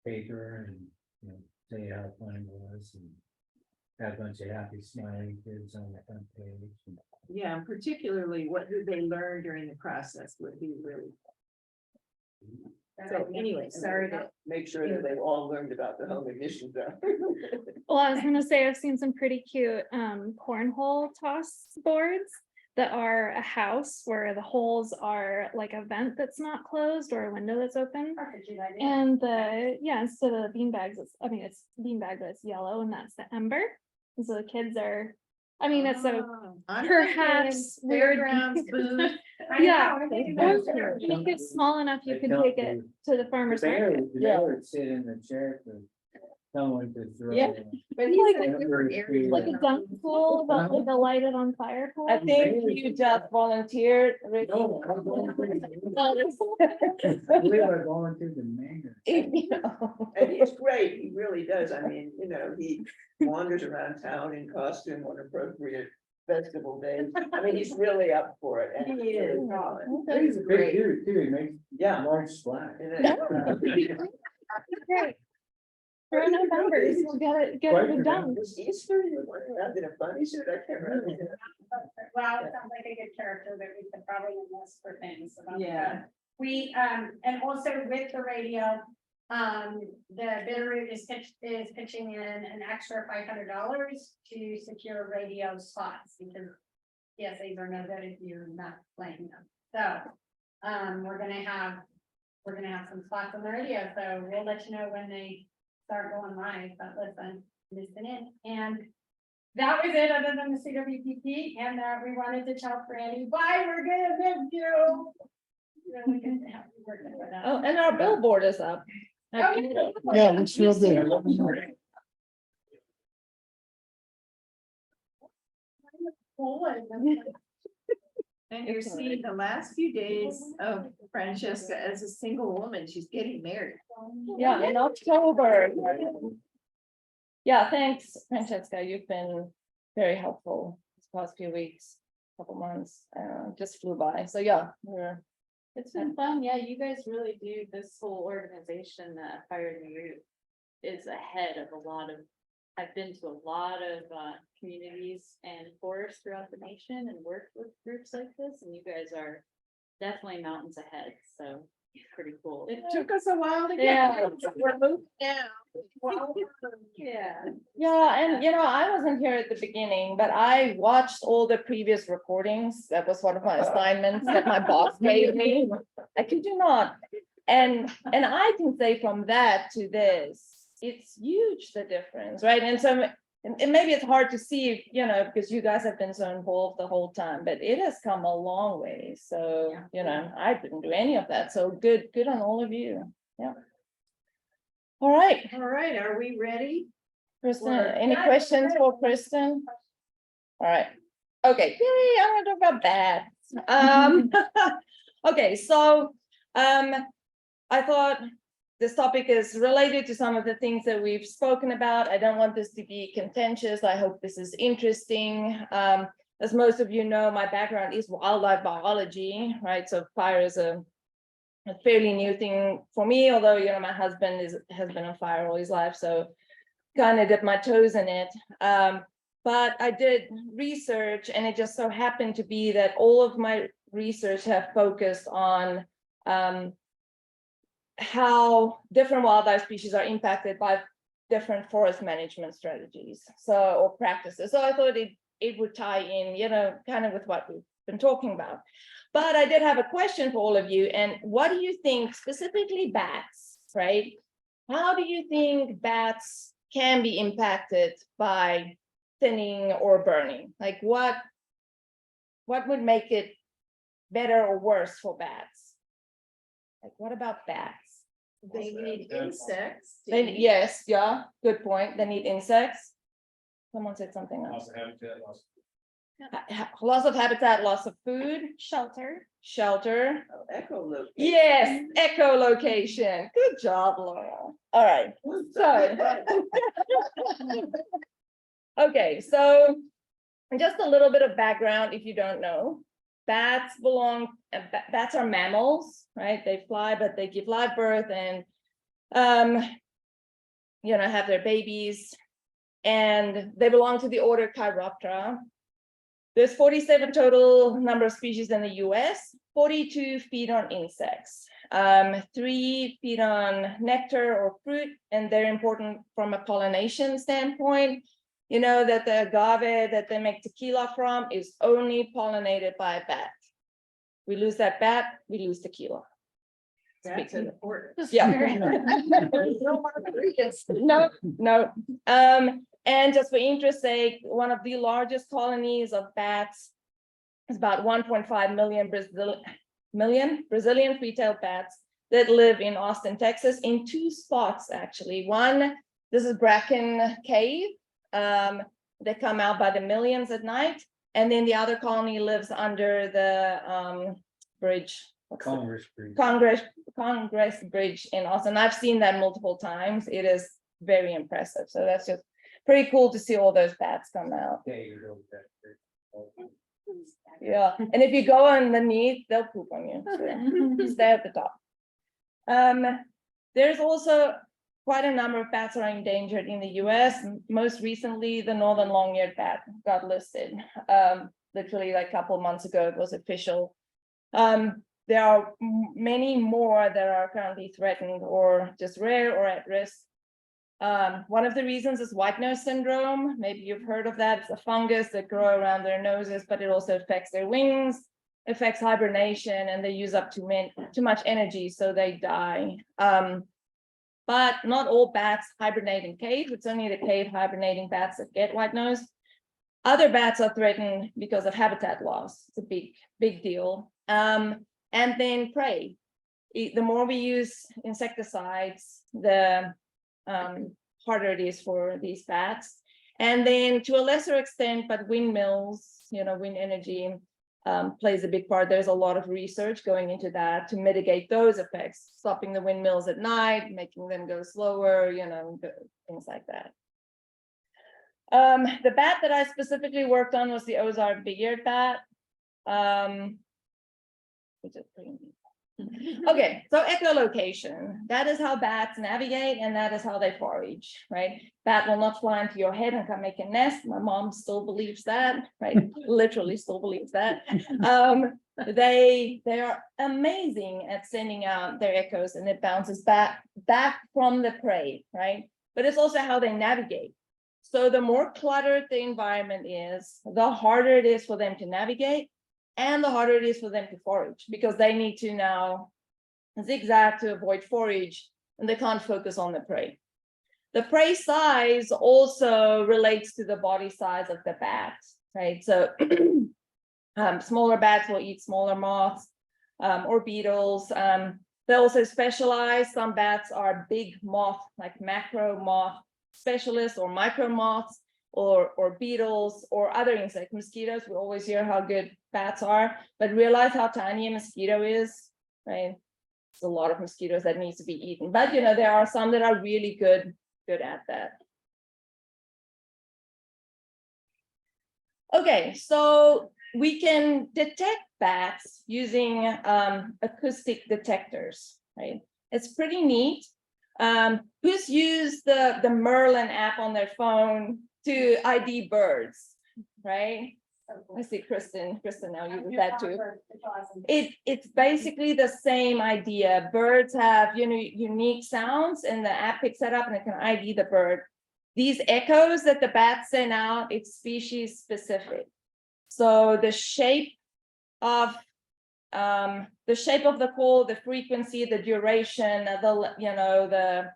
paper and, you know, say how fun it was and have a bunch of happy smiling kids on the front page. and- Yeah, and particularly what did they learn during the process would be really. So anyway, sorry to, Make sure that they've all learned about the home ignition zone. Well, I was gonna say, I've seen some pretty cute cornhole toss boards that are a house where the holes are like a vent that's not closed or a window that's open. Perfect, good idea. And instead of the bean bags, it's bean bag, but it's yellow and that's the ember. And so the kids are, it's a I'm perhaps thinking weird. fairgrounds booth. I know, Yeah. I'm thinking Or that's true. make it small enough you I can don't take it to the farmer's market. The bear would sit in the chair for someone to throw. Yeah. But he's Like in a different area. Like a dunk pool, but like a lighted on fire pool. I think you just volunteered. Rick. No, I volunteered. No, there's- I believe I volunteered the mayor. You know. And he's great, he really does. I mean, he wanders around town in costume when appropriate. festival days. I mean, he's really up for it. And He is. He's a big dude too, he makes Yeah. large splash. Great. There are no numbers, we'll get it done. Was Easter, you were in a bunny suit, I can't remember. Well, it sounds like a good character that we could probably enlist for things. about Yeah. that. We, and also with the radio, the Bitterroot is pitching in an extra $500 to secure radio slots because PSAs are no good if you're not playing them. So, we're gonna have some spots on the radio, so we'll let you know when they start going live, but listen in. And that was it, other than the CWPP, and that we wanted to tell Franny, bye, we're gonna miss you. Really good to have you working with us. Oh, and our billboard is up. Yeah, looks real good. And you're seeing the last few days of Francesca as a single woman, she's getting married. Yeah, in October. Yeah, thanks, Francesca. You've been very helpful this past few weeks, couple months, just flew by. So yeah, It's been fun. Yeah, you guys really do, this whole organization, Fire in the Root is ahead of a lot of, I've been to a lot of communities and forests throughout the nation and worked with groups like this, and you guys are definitely mountains ahead, so pretty cool. It took us a while to Yeah. get. We're moving now. Yeah. Yeah, and I wasn't here at the beginning, but I watched all the previous recordings. That was one of my assignments that my boss gave me. I kid you not. And I can say from that to this, it's huge, the difference, right? And so, and maybe it's hard to see, because you guys have been so involved the whole time, but it has come a long way. So, I didn't do any of that. So good on all of you. Yeah. All right, All right, are we ready? Kristen, Well, any questions for Kristen? All right, okay, yay, I'm gonna talk about bats. Okay, so, I thought this topic is related to some of the things that we've spoken about. I don't want this to be contentious. I hope this is interesting. As most of you know, my background is wildlife biology, right? So fire is a fairly new thing for me, although, my husband has been on fire all his life, so kind of dipped my toes in it. But I did research, and it just so happened to be that all of my research have focused on how different wildlife species are impacted by different forest management strategies, or practices. So I thought it would tie in, kind of with what we've been talking about. But I did have a question for all of you. And what do you think, specifically bats, right? How do you think bats can be impacted by thinning or burning? Like what would make it better or worse for bats? Like what about bats? They need insects. to Then eat. yes, yeah, good point. They need insects. Someone said something else. Loss of habitat, loss of food, Shelter. shelter. Oh, echolocation. Yes, echolocation. Good job, Laura. All right. So. Okay, so just a little bit of background if you don't know. Bats are mammals, right? They fly, but they give live birth and have their babies, and they belong to the order Chiroptera. There's 47 total number of species in the US, 42 feed on insects, 3 feed on nectar or fruit, and they're important from a pollination standpoint. You know that the agave that they make tequila from is only pollinated by a bat. We lose that bat, we lose tequila. That's important. Yeah. No. And just for interest's sake, one of the largest colonies of bats is about 1.5 million Brazilian free-tailed bats that live in Austin, Texas, in 2 spots, actually. One, this is Bracken Cave. They come out by the millions at night. And then the other colony lives under the bridge. Congress Bridge. Congress Bridge in Austin. I've seen that multiple times. It is very impressive. So that's just pretty cool to see all those bats come out. Okay, you're over that bridge. Yeah, and if you go underneath, they'll poop on you. So stay at the top. There's also quite a number of bats are endangered in the US. Most recently, the northern long-eared bat got listed. Literally like a couple of months ago, it was official. There are many more that are currently threatened or just rare or at risk. One of the reasons is white nose syndrome. Maybe you've heard of that. It's a fungus that grow around their noses, but it also affects their wings, affects hibernation, and they use up too much energy, so they die. But not all bats hibernate in caves. It's only the cave hibernating bats that get white nose. Other bats are threatened because of habitat loss. It's a big deal. And then prey. The more we use insecticides, the harder it is for these bats. And then to a lesser extent, but windmills, wind energy plays a big part. There's a lot of research going into that to mitigate those effects, stopping the windmills at night, making them go slower, things like that. The bat that I specifically worked on was the Ozark big-eared bat, which is pretty neat. Okay, so echolocation, that is how bats navigate, and that is how they forage, right? Bat will not fly into your head and come make a nest. My mom still believes that, right? Literally still believes that. They are amazing at sending out their echoes, and it bounces back from the prey, right? But it's also how they navigate. So the more cluttered the environment is, the harder it is for them to navigate, and the harder it is for them to forage, because they need to now zigzag to avoid forage, and they can't focus on the prey. The prey size also relates to the body size of the bat, right? So smaller bats will eat smaller moths or beetles. They also specialize. Some bats are big moth, like macro moth specialists, or micro moths, or beetles, or other insects. Mosquitoes, we always hear how good bats are, but realize how tiny a mosquito is, right? It's a lot of mosquitoes that needs to be eaten, but there are some that are really good at that. Okay, so we can detect bats using acoustic detectors, right? It's pretty neat. Who's used the Merlin app on their phone to ID birds, right? I see Kristen now uses that too. It's basically the same idea. Birds have unique sounds, and the app picks that up and it can ID the bird. These echoes that the bats send out, it's species specific. So the shape of the call, the frequency, the duration, the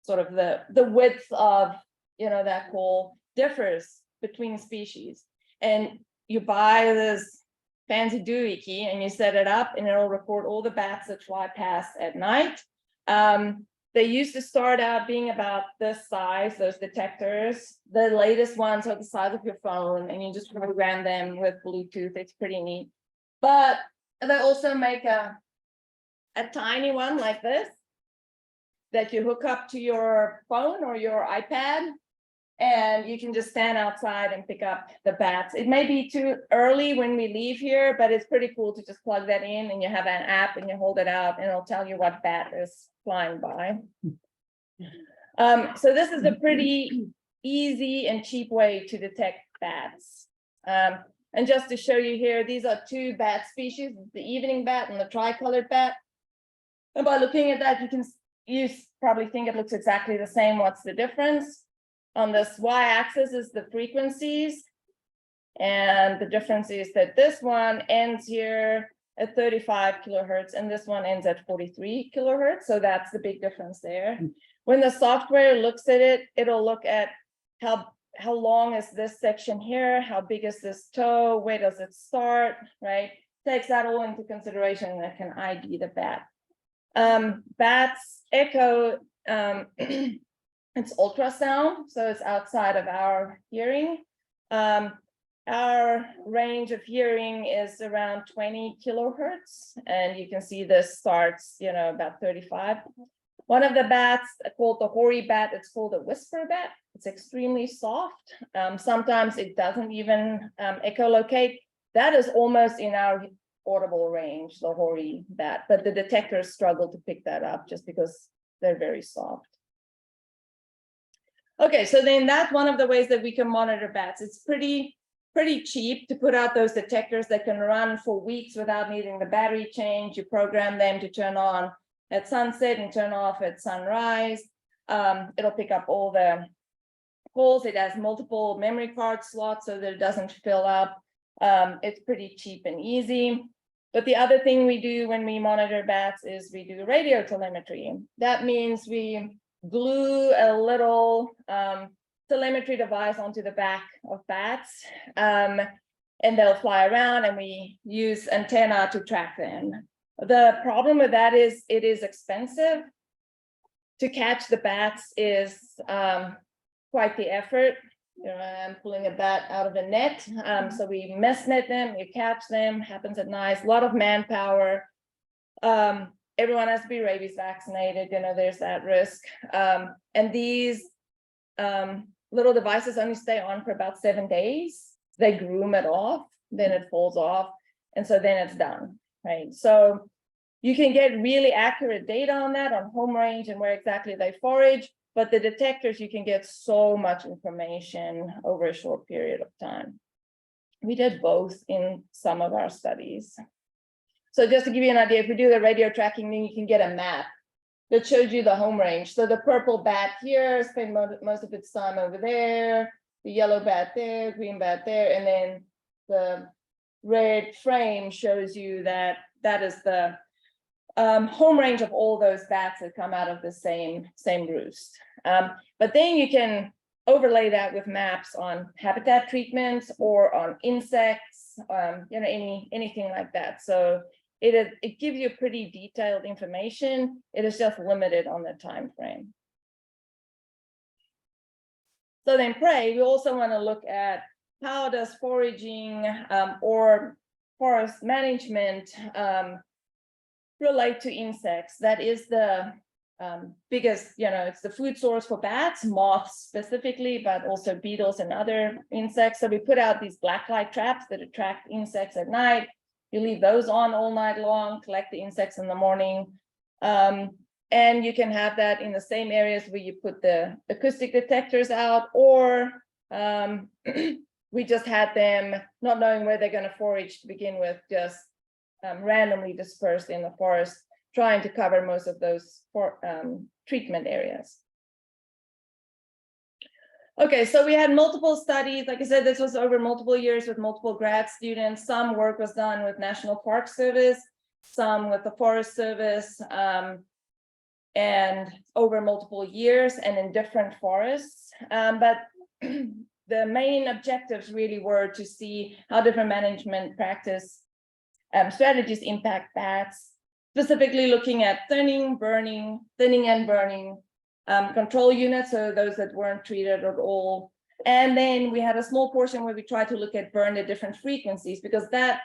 sort of the width of that call differs between species. And you buy this fancy doohickey and you set it up, and it'll record all the bats that fly past at night. They used to start out being about this size, those detectors. The latest ones are the size of your phone, and you just program them with Bluetooth. It's pretty neat. But they also make a tiny one like this that you hook up to your phone or your iPad, and you can just stand outside and pick up the bats. It may be too early when we leave here, but it's pretty cool to just plug that in, and you have an app and you hold it out and it'll tell you what bat is flying by. So this is a pretty easy and cheap way to detect bats. And just to show you here, these are two bat species, the evening bat and the tricolored bat. And by looking at that, you probably think it looks exactly the same. What's the difference? On this y-axis is the frequencies, and the difference is that this one ends here at 35 kilohertz, and this one ends at 43 kilohertz. So that's the big difference there. When the software looks at it, it'll look at how long is this section here, how big is this toe, where does it start, right? Takes that all into consideration, and it can ID the bat. Bats echo, it's ultrasound, so it's outside of our hearing. Our range of hearing is around 20 kilohertz, and you can see this starts, about 35. One of the bats called the hoary bat, it's called a whisper bat. It's extremely soft. Sometimes it doesn't even echolocate. That is almost in our audible range, the hoary bat, but the detectors struggle to pick that up just because they're very soft. Okay, so then that's one of the ways that we can monitor bats. It's pretty cheap to put out those detectors that can run for weeks without needing the battery change. You program them to turn on at sunset and turn off at sunrise. It'll pick up all the calls. It has multiple memory card slots so that it doesn't fill up. It's pretty cheap and easy. But the other thing we do when we monitor bats is we do radio telemetry. That means we glue a little telemetry device onto the back of bats, and they'll fly around, and we use antenna to track them. The problem with that is it is expensive. To catch the bats is quite the effort. You know, I'm pulling a bat out of a net. So we mesh net them, you catch them, happens at night, a lot of manpower. Everyone has to be rabies vaccinated, you know, there's that risk. And these little devices only stay on for about 7 days. They groom it off, then it falls off, and so then it's done, right? So you can get really accurate data on that, on home range and where exactly they forage. But the detectors, you can get so much information over a short period of time. We did both in some of our studies. So just to give you an idea, if we do the radio tracking, then you can get a map that shows you the home range. So the purple bat here spends most of its time over there, the yellow bat there, green bat there, and then the red frame shows you that that is the home range of all those bats that come out of the same roost. But then you can overlay that with maps on habitat treatments or on insects, you know, anything like that. So it gives you pretty detailed information. It is just limited on the time frame. So then prey, we also want to look at how does foraging or forest management relate to insects. That is the biggest, you know, it's the food source for bats, moths specifically, but also beetles and other insects. So we put out these black light traps that attract insects at night. You leave those on all night long, collect the insects in the morning. And you can have that in the same areas where you put the acoustic detectors out, or we just had them not knowing where they're going to forage to begin with, just randomly dispersed in the forest, trying to cover most of those treatment areas. Okay, so we had multiple studies. Like I said, this was over multiple years with multiple grad students. Some work was done with National Park Service, some with the Forest Service, and over multiple years and in different forests. But the main objectives really were to see how different management practice strategies impact bats, specifically looking at thinning and burning, control units, so those that weren't treated at all. And then we had a small portion where we tried to look at burn at different frequencies, because that,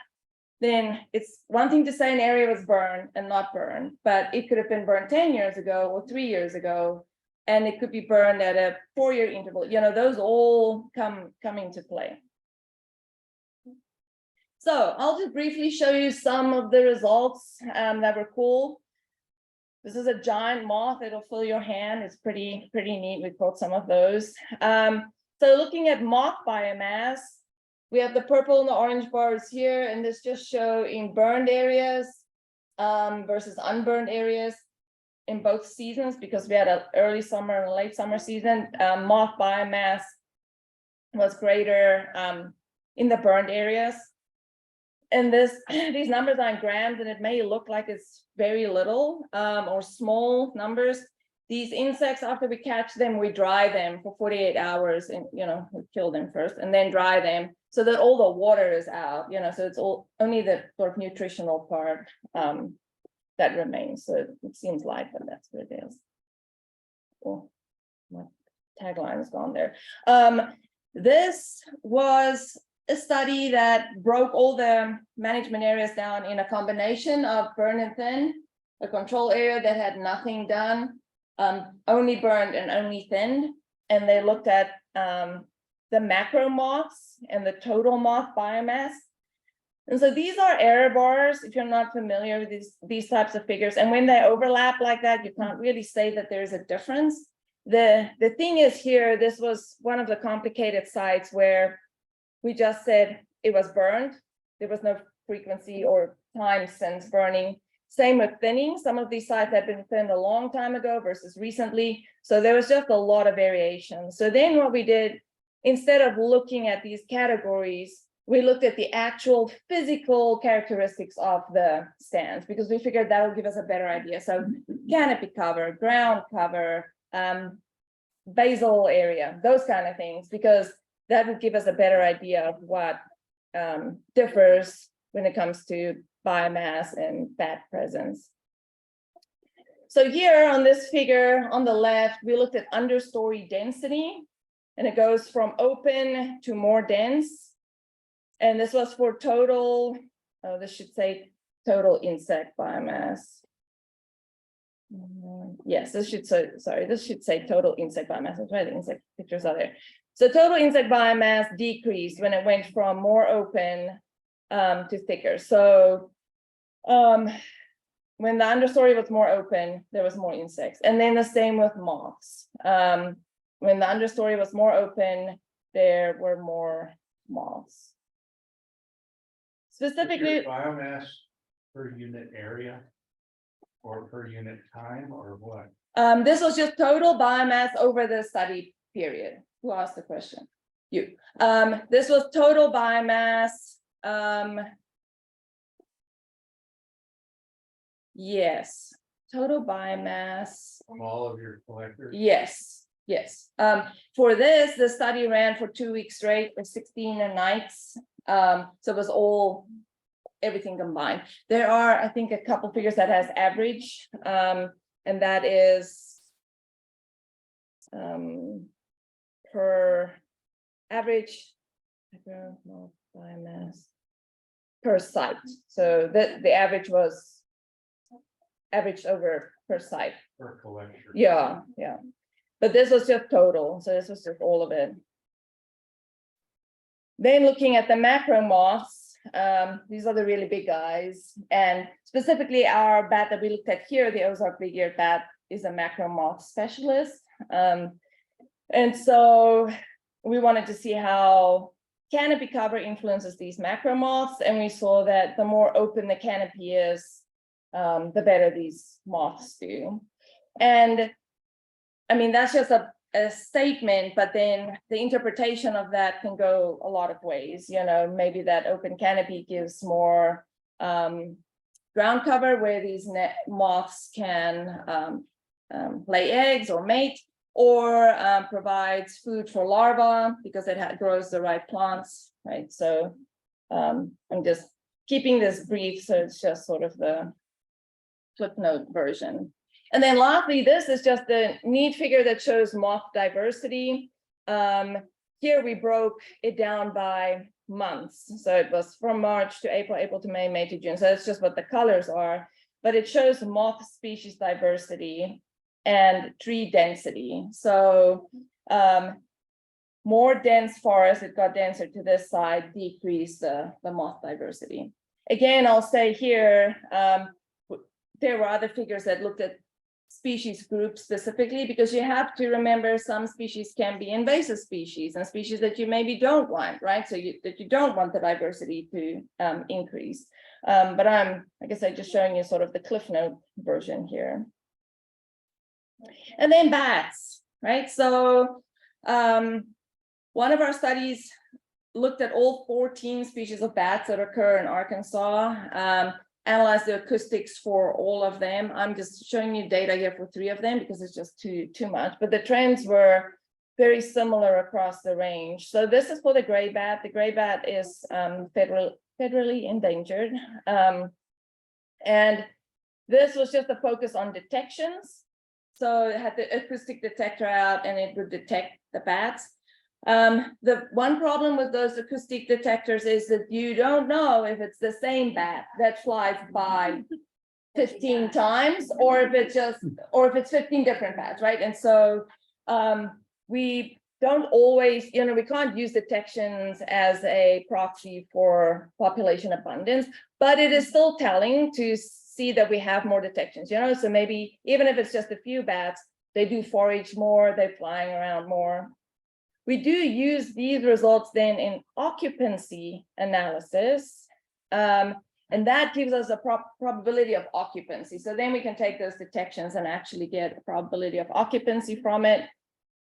then it's one thing to say an area was burned and not burned, but it could have been burned 10 years ago or 3 years ago, and it could be burned at a 4-year interval. You know, those all come into play. So I'll just briefly show you some of the results that were cool. This is a giant moth. It'll fill your hand. It's pretty neat. We caught some of those. So looking at moth biomass, we have the purple and the orange bars here, and this just show in burned areas versus unburned areas in both seasons, because we had an early summer and late summer season. Moth biomass was greater in the burned areas. And these numbers are in grams, and it may look like it's very little or small numbers. These insects, after we catch them, we dry them for 48 hours, and we kill them first and then dry them so that all the water is out. So it's only the sort of nutritional part that remains. So it seems light, but that's what it is. Oh, my tagline is gone there. This was a study that broke all the management areas down in a combination of burn and thin, a control area that had nothing done, only burned and only thinned. And they looked at the macro moths and the total moth biomass. And so these are error bars, if you're not familiar with these types of figures. And when they overlap like that, you can't really say that there's a difference. The thing is here, this was one of the complicated sites where we just said it was burned. There was no frequency or time since burning. Same with thinning. Some of these sites had been thinned a long time ago versus recently. So there was just a lot of variation. So then what we did, instead of looking at these categories, we looked at the actual physical characteristics of the stands because we figured that would give us a better idea. So canopy cover, ground cover, basal area, those kind of things, because that would give us a better idea of what differs when it comes to biomass and fat presence. So here on this figure on the left, we looked at understory density, and it goes from open to more dense. And this was for total, this should say total insect biomass. Yes, this should say, sorry, this should say total insect biomass. That's why the insect pictures are there. So total insect biomass decreased when it went from more open to thicker. So when the understory was more open, there was more insects. And then the same with moths. When the understory was more open, there were more moths. Specifically, Biomass per unit area or per unit time or what? this was just total biomass over the study period. Who asked the question? You. This was total biomass. Yes, total biomass. From all of your collectors? Yes, yes. For this, the study ran for 2 weeks straight for 16 nights. So it was all, everything combined. There are, I think, a couple figures that has average, and that is per average biomass per site. So the average was averaged over per site. Per collector? Yeah, yeah. But this was just total, so this was just all of it. Then looking at the macro moths, these are the really big guys. And specifically our bat that we looked at here, the Ozark big-eared bat, is a macro moth specialist. And so we wanted to see how canopy cover influences these macro moths. And we saw that the more open the canopy is, the better these moths do. And I mean, that's just a statement, but then the interpretation of that can go a lot of ways. You know, maybe that open canopy gives more ground cover where these moths can lay eggs or mate, or provides food for larvae because it grows the right plants, right? So I'm just keeping this brief, so it's just sort of the footnote version. And then lastly, this is just a neat figure that shows moth diversity. Here we broke it down by months. So it was from March to April, April to May, May to June. So that's just what the colors are, but it shows moth species diversity and tree density. So more dense forest, it got denser to this side, decreased the moth diversity. Again, I'll say here, there were other figures that looked at species groups specifically, because you have to remember some species can be invasive species and species that you maybe don't want, right? So that you don't want the diversity to increase. But I guess I'm just showing you sort of the Cliff Note version here. And then bats, right? So one of our studies looked at all 14 species of bats that occur in Arkansas, analyzed the acoustics for all of them. I'm just showing you data here for 3 of them because it's just too much, but the trends were very similar across the range. So this is for the gray bat. The gray bat is federally endangered. And this was just a focus on detections. So it had the acoustic detector out and it would detect the bats. The one problem with those acoustic detectors is that you don't know if it's the same bat that flies by 15 times, or if it's just, or if it's 15 different bats, right? And so we don't always, we can't use detections as a proxy for population abundance, but it is still telling to see that we have more detections, so maybe even if it's just a few bats, they do forage more, they're flying around more. We do use these results then in occupancy analysis. And that gives us a probability of occupancy. So then we can take those detections and actually get a probability of occupancy from it.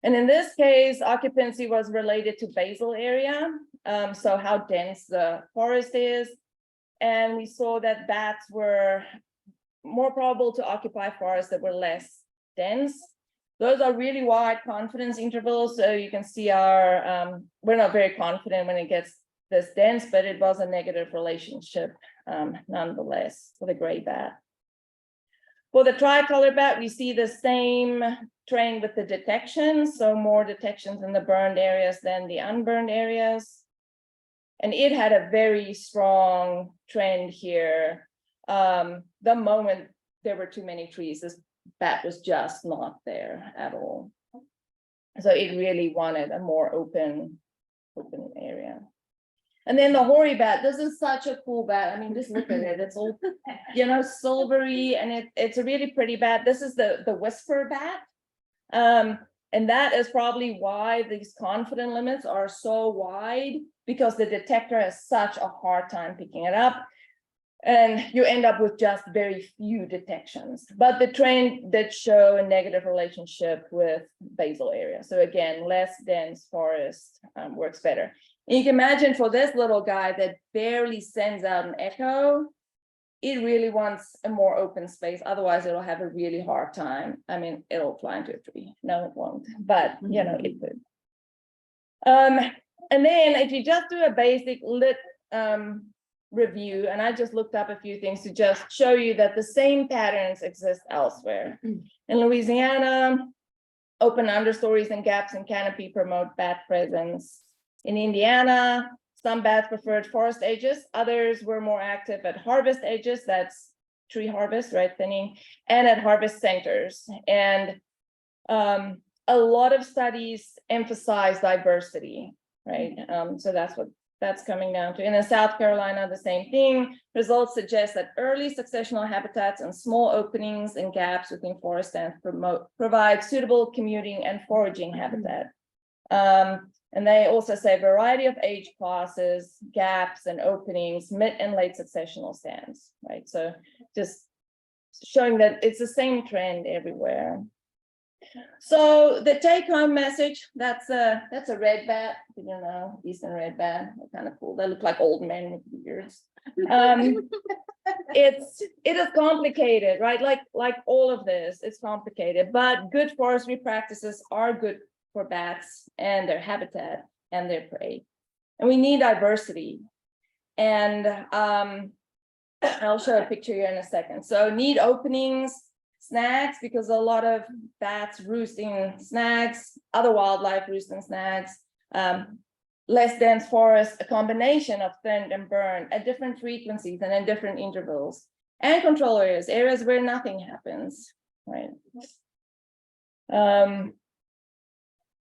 And in this case, occupancy was related to basal area. So how dense the forest is. And we saw that bats were more probable to occupy forests that were less dense. Those are really wide confidence intervals. So you can see our, we're not very confident when it gets this dense, but it was a negative relationship nonetheless for the gray bat. For the tricolor bat, we see the same trend with the detections. So more detections in the burned areas than the unburned areas. And it had a very strong trend here. The moment there were too many trees, this bat was just not there at all. So it really wanted a more open area. And then the hoary bat, this is such a cool bat. I mean, just look at it. It's all, silvery, and it's a really pretty bat. This is the whisper bat. And that is probably why these confidence limits are so wide, because the detector has such a hard time picking it up. And you end up with just very few detections. But the trend did show a negative relationship with basal area. So again, less dense forest works better. And you can imagine for this little guy that barely sends out an echo, it really wants a more open space. Otherwise, it'll have a really hard time. I mean, it'll fly into a tree. No, it won't, but it could. And then if you just do a basic lit review, and I just looked up a few things to just show you that the same patterns exist elsewhere. In Louisiana, open understories and gaps in canopy promote bat presence. In Indiana, some bats preferred forest edges, others were more active at harvest edges, that's tree harvest, right, thinning, and at harvest centers. And a lot of studies emphasize diversity, right? So that's what that's coming down to. And in South Carolina, the same thing. Results suggest that early successional habitats and small openings and gaps within forest stands provide suitable commuting and foraging habitat. And they also say variety of age classes, gaps and openings, mid and late successional stands, right? So just showing that it's the same trend everywhere. So the take-home message, that's a red bat, eastern red bat, kind of cool. They look like old men with beards. It is complicated, right? Like all of this, it's complicated, but good forestry practices are good for bats and their habitat and their prey. And we need diversity. And I'll show a picture here in a second. So need openings, snags, because a lot of bats roost in snags, other wildlife roost in snags, less dense forest, a combination of thinned and burned at different frequencies and in different intervals, and control areas where nothing happens, right?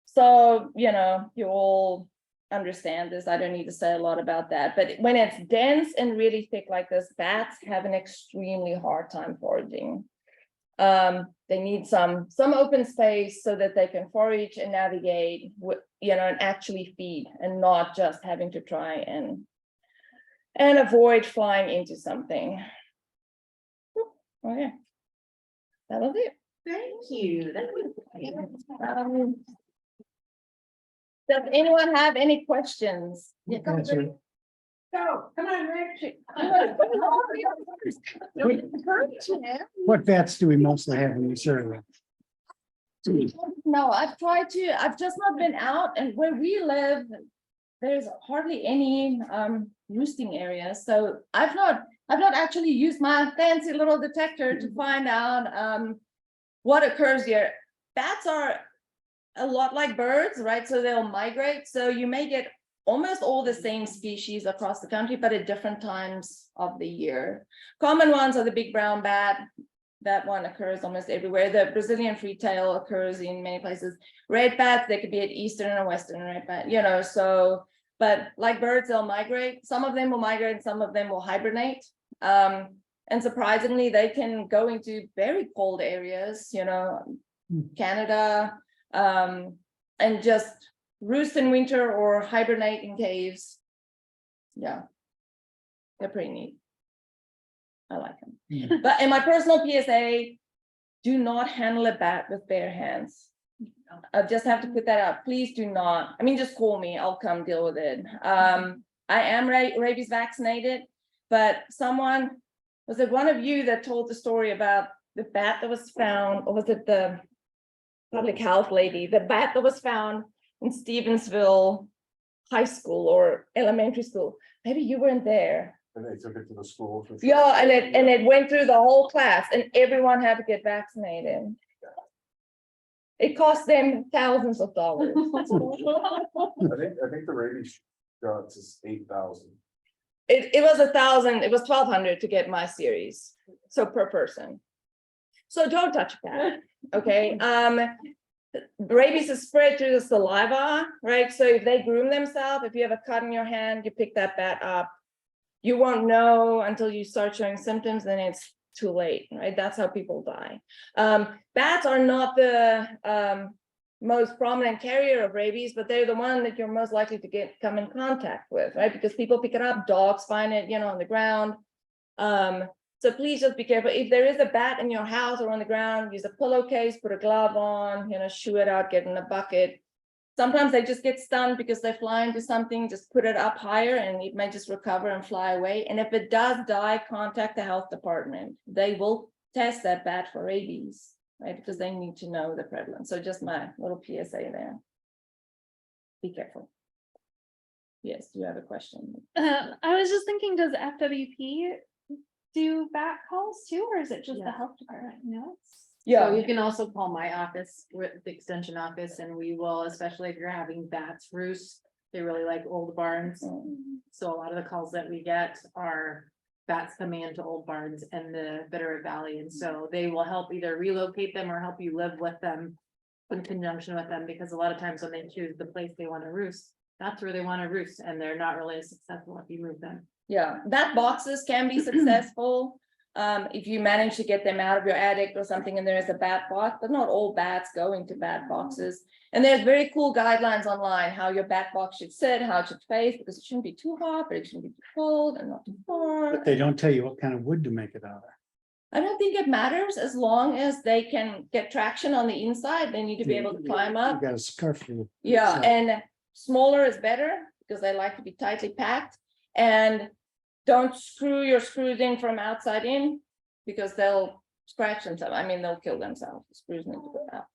So, you all understand this. I don't need to say a lot about that, but when it's dense and really thick like this, bats have an extremely hard time foraging. They need some open space so that they can forage and navigate, and actually feed, and not just having to try and avoid flying into something. Okay, that was it. Thank you. That was Does anyone have any questions? Go, come on, Rick. What bats do we mostly have in this area? No, I've just not been out, and where we live, there's hardly any roosting areas. So I've not actually used my fancy little detector to find out what occurs here. Bats are a lot like birds, right? So they'll migrate. So you may get almost all the same species across the country, but at different times of the year. Common ones are the big brown bat. That one occurs almost everywhere. The Brazilian freetail occurs in many places. Red bats, they could be at eastern or western red bat, you know, so, but like birds, they'll migrate. Some of them will migrate, some of them will hibernate. And surprisingly, they can go into very cold areas, you know, Canada, and just roost in winter or hibernate in caves. Yeah. They're pretty neat. I like them. But in my personal PSA, do not handle a bat with bare hands. I just have to put that out. Please do not. I mean, just call me. I'll come deal with it. I am rabies vaccinated, but someone, was it one of you that told the story about the bat that was found, or was it the public health lady, the bat that was found in Stevensville High School or elementary school? Maybe you weren't there. And they took it to the school. Yeah, and it went through the whole class and everyone had to get vaccinated. It cost them thousands of dollars. I think the rabies shots is 8,000. It was 1,000, it was 1,200 to get my series, so per person. So don't touch that, okay? Rabies is spread through the saliva, right? So if they groom themselves, if you have a cut in your hand, you pick that bat up. You won't know until you start showing symptoms, then it's too late, right? That's how people die. Bats are not the most prominent carrier of rabies, but they're the one that you're most likely to come in contact with, right? Because people pick it up, dogs find it, you know, on the ground. So please just be careful. If there is a bat in your house or on the ground, use a pillowcase, put a glove on, you know, shoo it out, get in a bucket. Sometimes they just get stunned because they fly into something, just put it up higher and it may just recover and fly away. And if it does die, contact the health department. They will test that bat for rabies, right? Because they need to know the prevalence. So just my little PSA there. Be careful. Yes, do you have a question? I was just thinking, does FWP do bat calls too, or is it just the health department? No. So you can also call my office with the extension office and we will, especially if you're having bats roost, they really like old barns. So a lot of the calls that we get are bats coming into old barns in the Bitterroot Valley. And so they will help either relocate them or help you live with them in conjunction with them, because a lot of times when they choose the place they want to roost, that's where they want to roost, and they're not really as successful if you move them. Yeah, bat boxes can be successful. If you manage to get them out of your attic or something and there is a bat box, but not all bats go into bat boxes. And there's very cool guidelines online, how your bat box should sit, how it should face, because it shouldn't be too hot, but it shouldn't be too cold and not too far. But they don't tell you what kind of wood to make it out of. I don't think it matters as long as they can get traction on the inside. They need to be able to climb up. You got a scarf. Yeah, and smaller is better because they like to be tightly packed. And don't screw your screws in from outside in, because they'll scratch themselves. I mean, they'll kill themselves. The screws need to go out.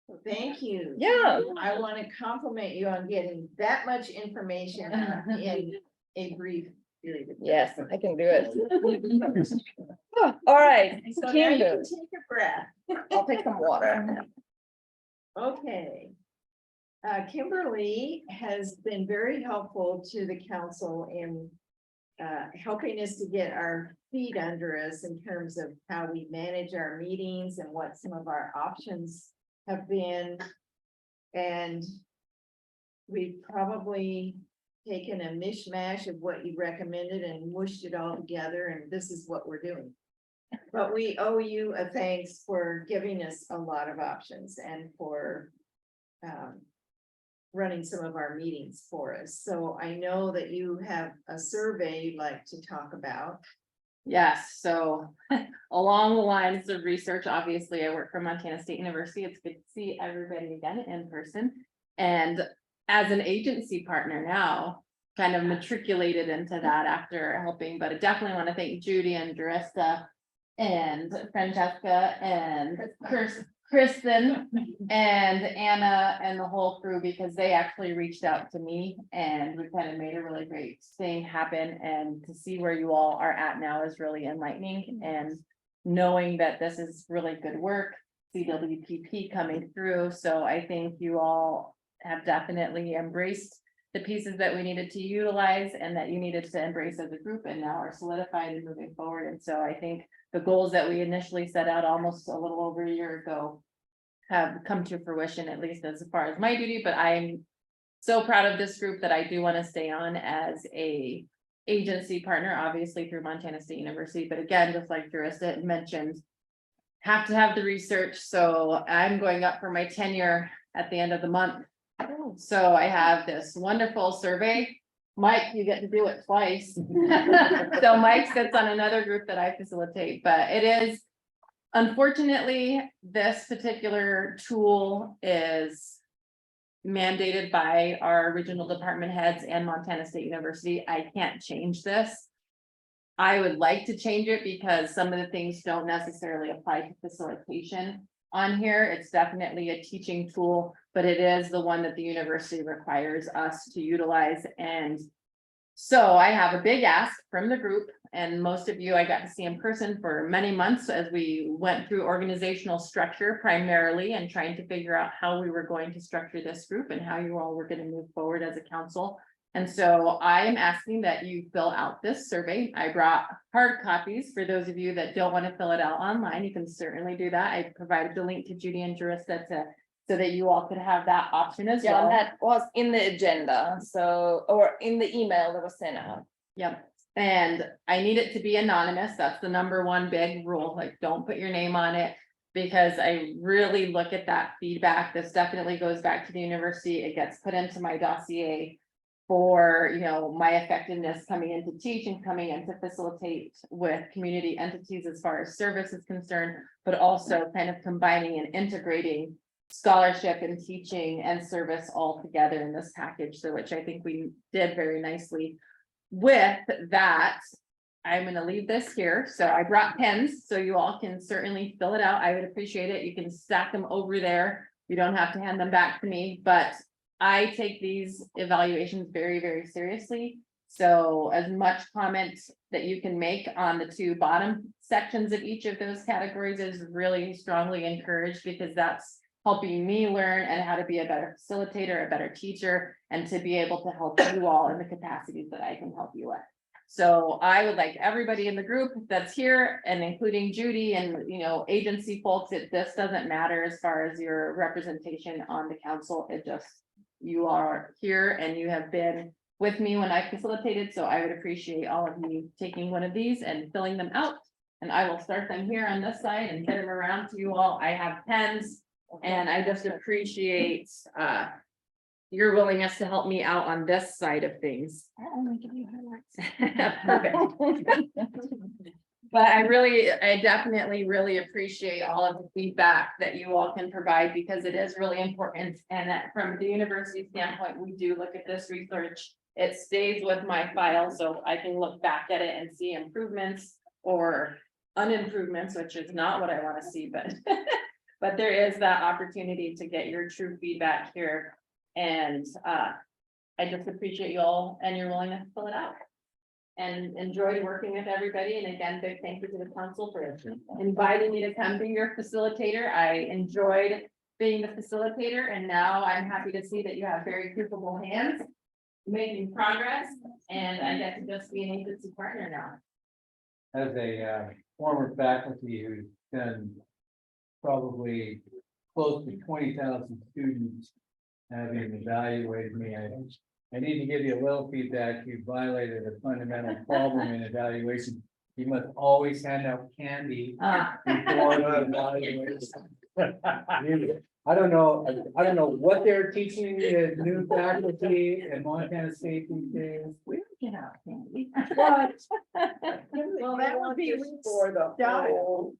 Well, thank you. Yeah. I want to compliment you on getting that much information in a brief period of time. Yes, I can do it. All right. So now you Kimber. can take a breath. I'll take some water. Okay. Kimberly has been very helpful to the council in helping us to get our feet under us in terms of how we manage our meetings and what some of our options have been. And we've probably taken a mishmash of what you recommended and mushed it all together, and this is what we're doing. But we owe you a thanks for giving us a lot of options and for running some of our meetings for us. So I know that you have a survey you'd like to talk about. Yes, so along the lines of research, obviously I work for Montana State University. It's good to see everybody again in person. And as an agency partner now, kind of matriculated into that after helping, but I definitely want to thank Judy and Duresta and Francesca and Kristen and Anna and the whole crew, because they actually reached out to me and we kind of made a really great thing happen. And to see where you all are at now is really enlightening, and knowing that this is really good work CWPP coming through, so I think you all have definitely embraced the pieces that we needed to utilize and that you needed to embrace as a group and now are solidified and moving forward. And so I think the goals that we initially set out almost a little over a year ago have come to fruition, at least as far as my duty, but I'm so proud of this group that I do want to stay on as a agency partner, obviously through Montana State University, but again, just like Jurista mentioned, have to have the research, so I'm going up for my tenure at the end of the month. So I have this wonderful survey. Mike, you get to do it twice. So Mike sits on another group that I facilitate, but it is, unfortunately, this particular tool is mandated by our regional department heads and Montana State University. I can't change this. I would like to change it because some of the things don't necessarily apply to facilitation on here. It's definitely a teaching tool, but it is the one that the university requires us to utilize. And so I have a big ask from the group, and most of you I got to see in person for many months as we went through organizational structure primarily and trying to figure out how we were going to structure this group and how you all were going to move forward as a council. And so I am asking that you fill out this survey. I brought hard copies for those of you that don't want to fill it out online. You can certainly do that. I provided the link to Judy and Jurista so that you all could have that option as Yeah, well. and that was in the agenda, so, or in the email that was sent out. Yep, and I need it to be anonymous. That's the number one big rule, like, don't put your name on it. Because I really look at that feedback. This definitely goes back to the university. It gets put into my dossier for, you know, my effectiveness coming in to teach and coming in to facilitate with community entities as far as service is concerned, but also kind of combining and integrating scholarship and teaching and service all together in this package. So which I think we did very nicely. With that, I'm going to leave this here. So I brought pens, so you all can certainly fill it out. I would appreciate it. You can stack them over there. You don't have to hand them back to me, but I take these evaluations very, very seriously. So as much comment that you can make on the two bottom sections of each of those categories is really strongly encouraged, because that's helping me learn and how to be a better facilitator, a better teacher, and to be able to help you all in the capacities that I can help you with. So I would like everybody in the group that's here, and including Judy and, you know, agency folks, this doesn't matter as far as your representation on the council. It just, you are here and you have been with me when I facilitated. So I would appreciate all of you taking one of these and filling them out. And I will start them here on this side and get them around to you all. I have pens, and I just appreciate your willingness to help me out on this side of things. I only give you highlights. Perfect. But I definitely really appreciate all of the feedback that you all can provide, because it is really important. And that from the university standpoint, we do look at this research. It stays with my file, so I can look back at it and see improvements or unimprovements, which is not what I want to see, but but there is that opportunity to get your true feedback here. And I just appreciate you all and your willingness to fill it out. And enjoyed working with everybody. And again, big thank you to the council for inviting me to come be your facilitator. I enjoyed being the facilitator, and now I'm happy to see that you have very capable hands making progress, and I get to just be an agency partner now. As a former faculty who's done probably close to 20,000 students having evaluated me, I need to give you a little feedback. You violated a fundamental problem in evaluation. You must always hand out candy before the evaluation. I don't know what they're teaching the new faculty at Montana State these days. We don't get out candy. What? Well, that would be for the style. whole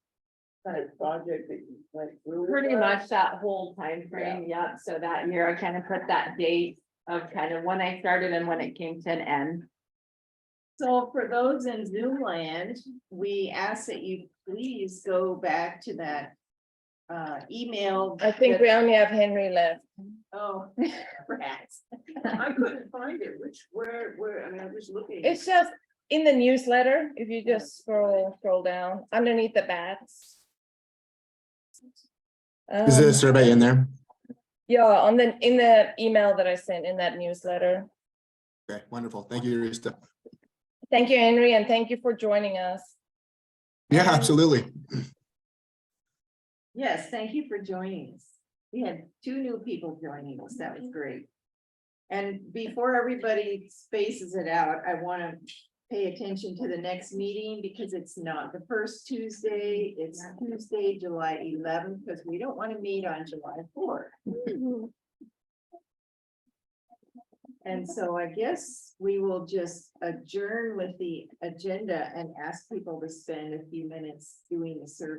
kind of project that you went through. Pretty much that whole time frame. Yep. So that year I kind of put that date of kind of when I started and when it came to an end. So for those in Zoom land, we ask that you please go back to that email. I think we only have Henry left. Oh, rats. I couldn't find it, where, I mean, I was looking. It's just in the newsletter. If you just scroll down underneath the bats. Is the survey in there? Yeah, on in the email that I sent in that newsletter. Okay, wonderful. Thank you, Rista. Thank you, Henry, and thank you for joining us. Yeah, absolutely. Yes, thank you for joining us. We had 2 new people joining us. That was great. And before everybody spaces it out, I want to pay attention to the next meeting because it's not the first Tuesday. It's Tuesday, July 11th, because we don't want to meet on July 4th. And so I guess we will just adjourn with the agenda and ask people to spend a few minutes doing the survey.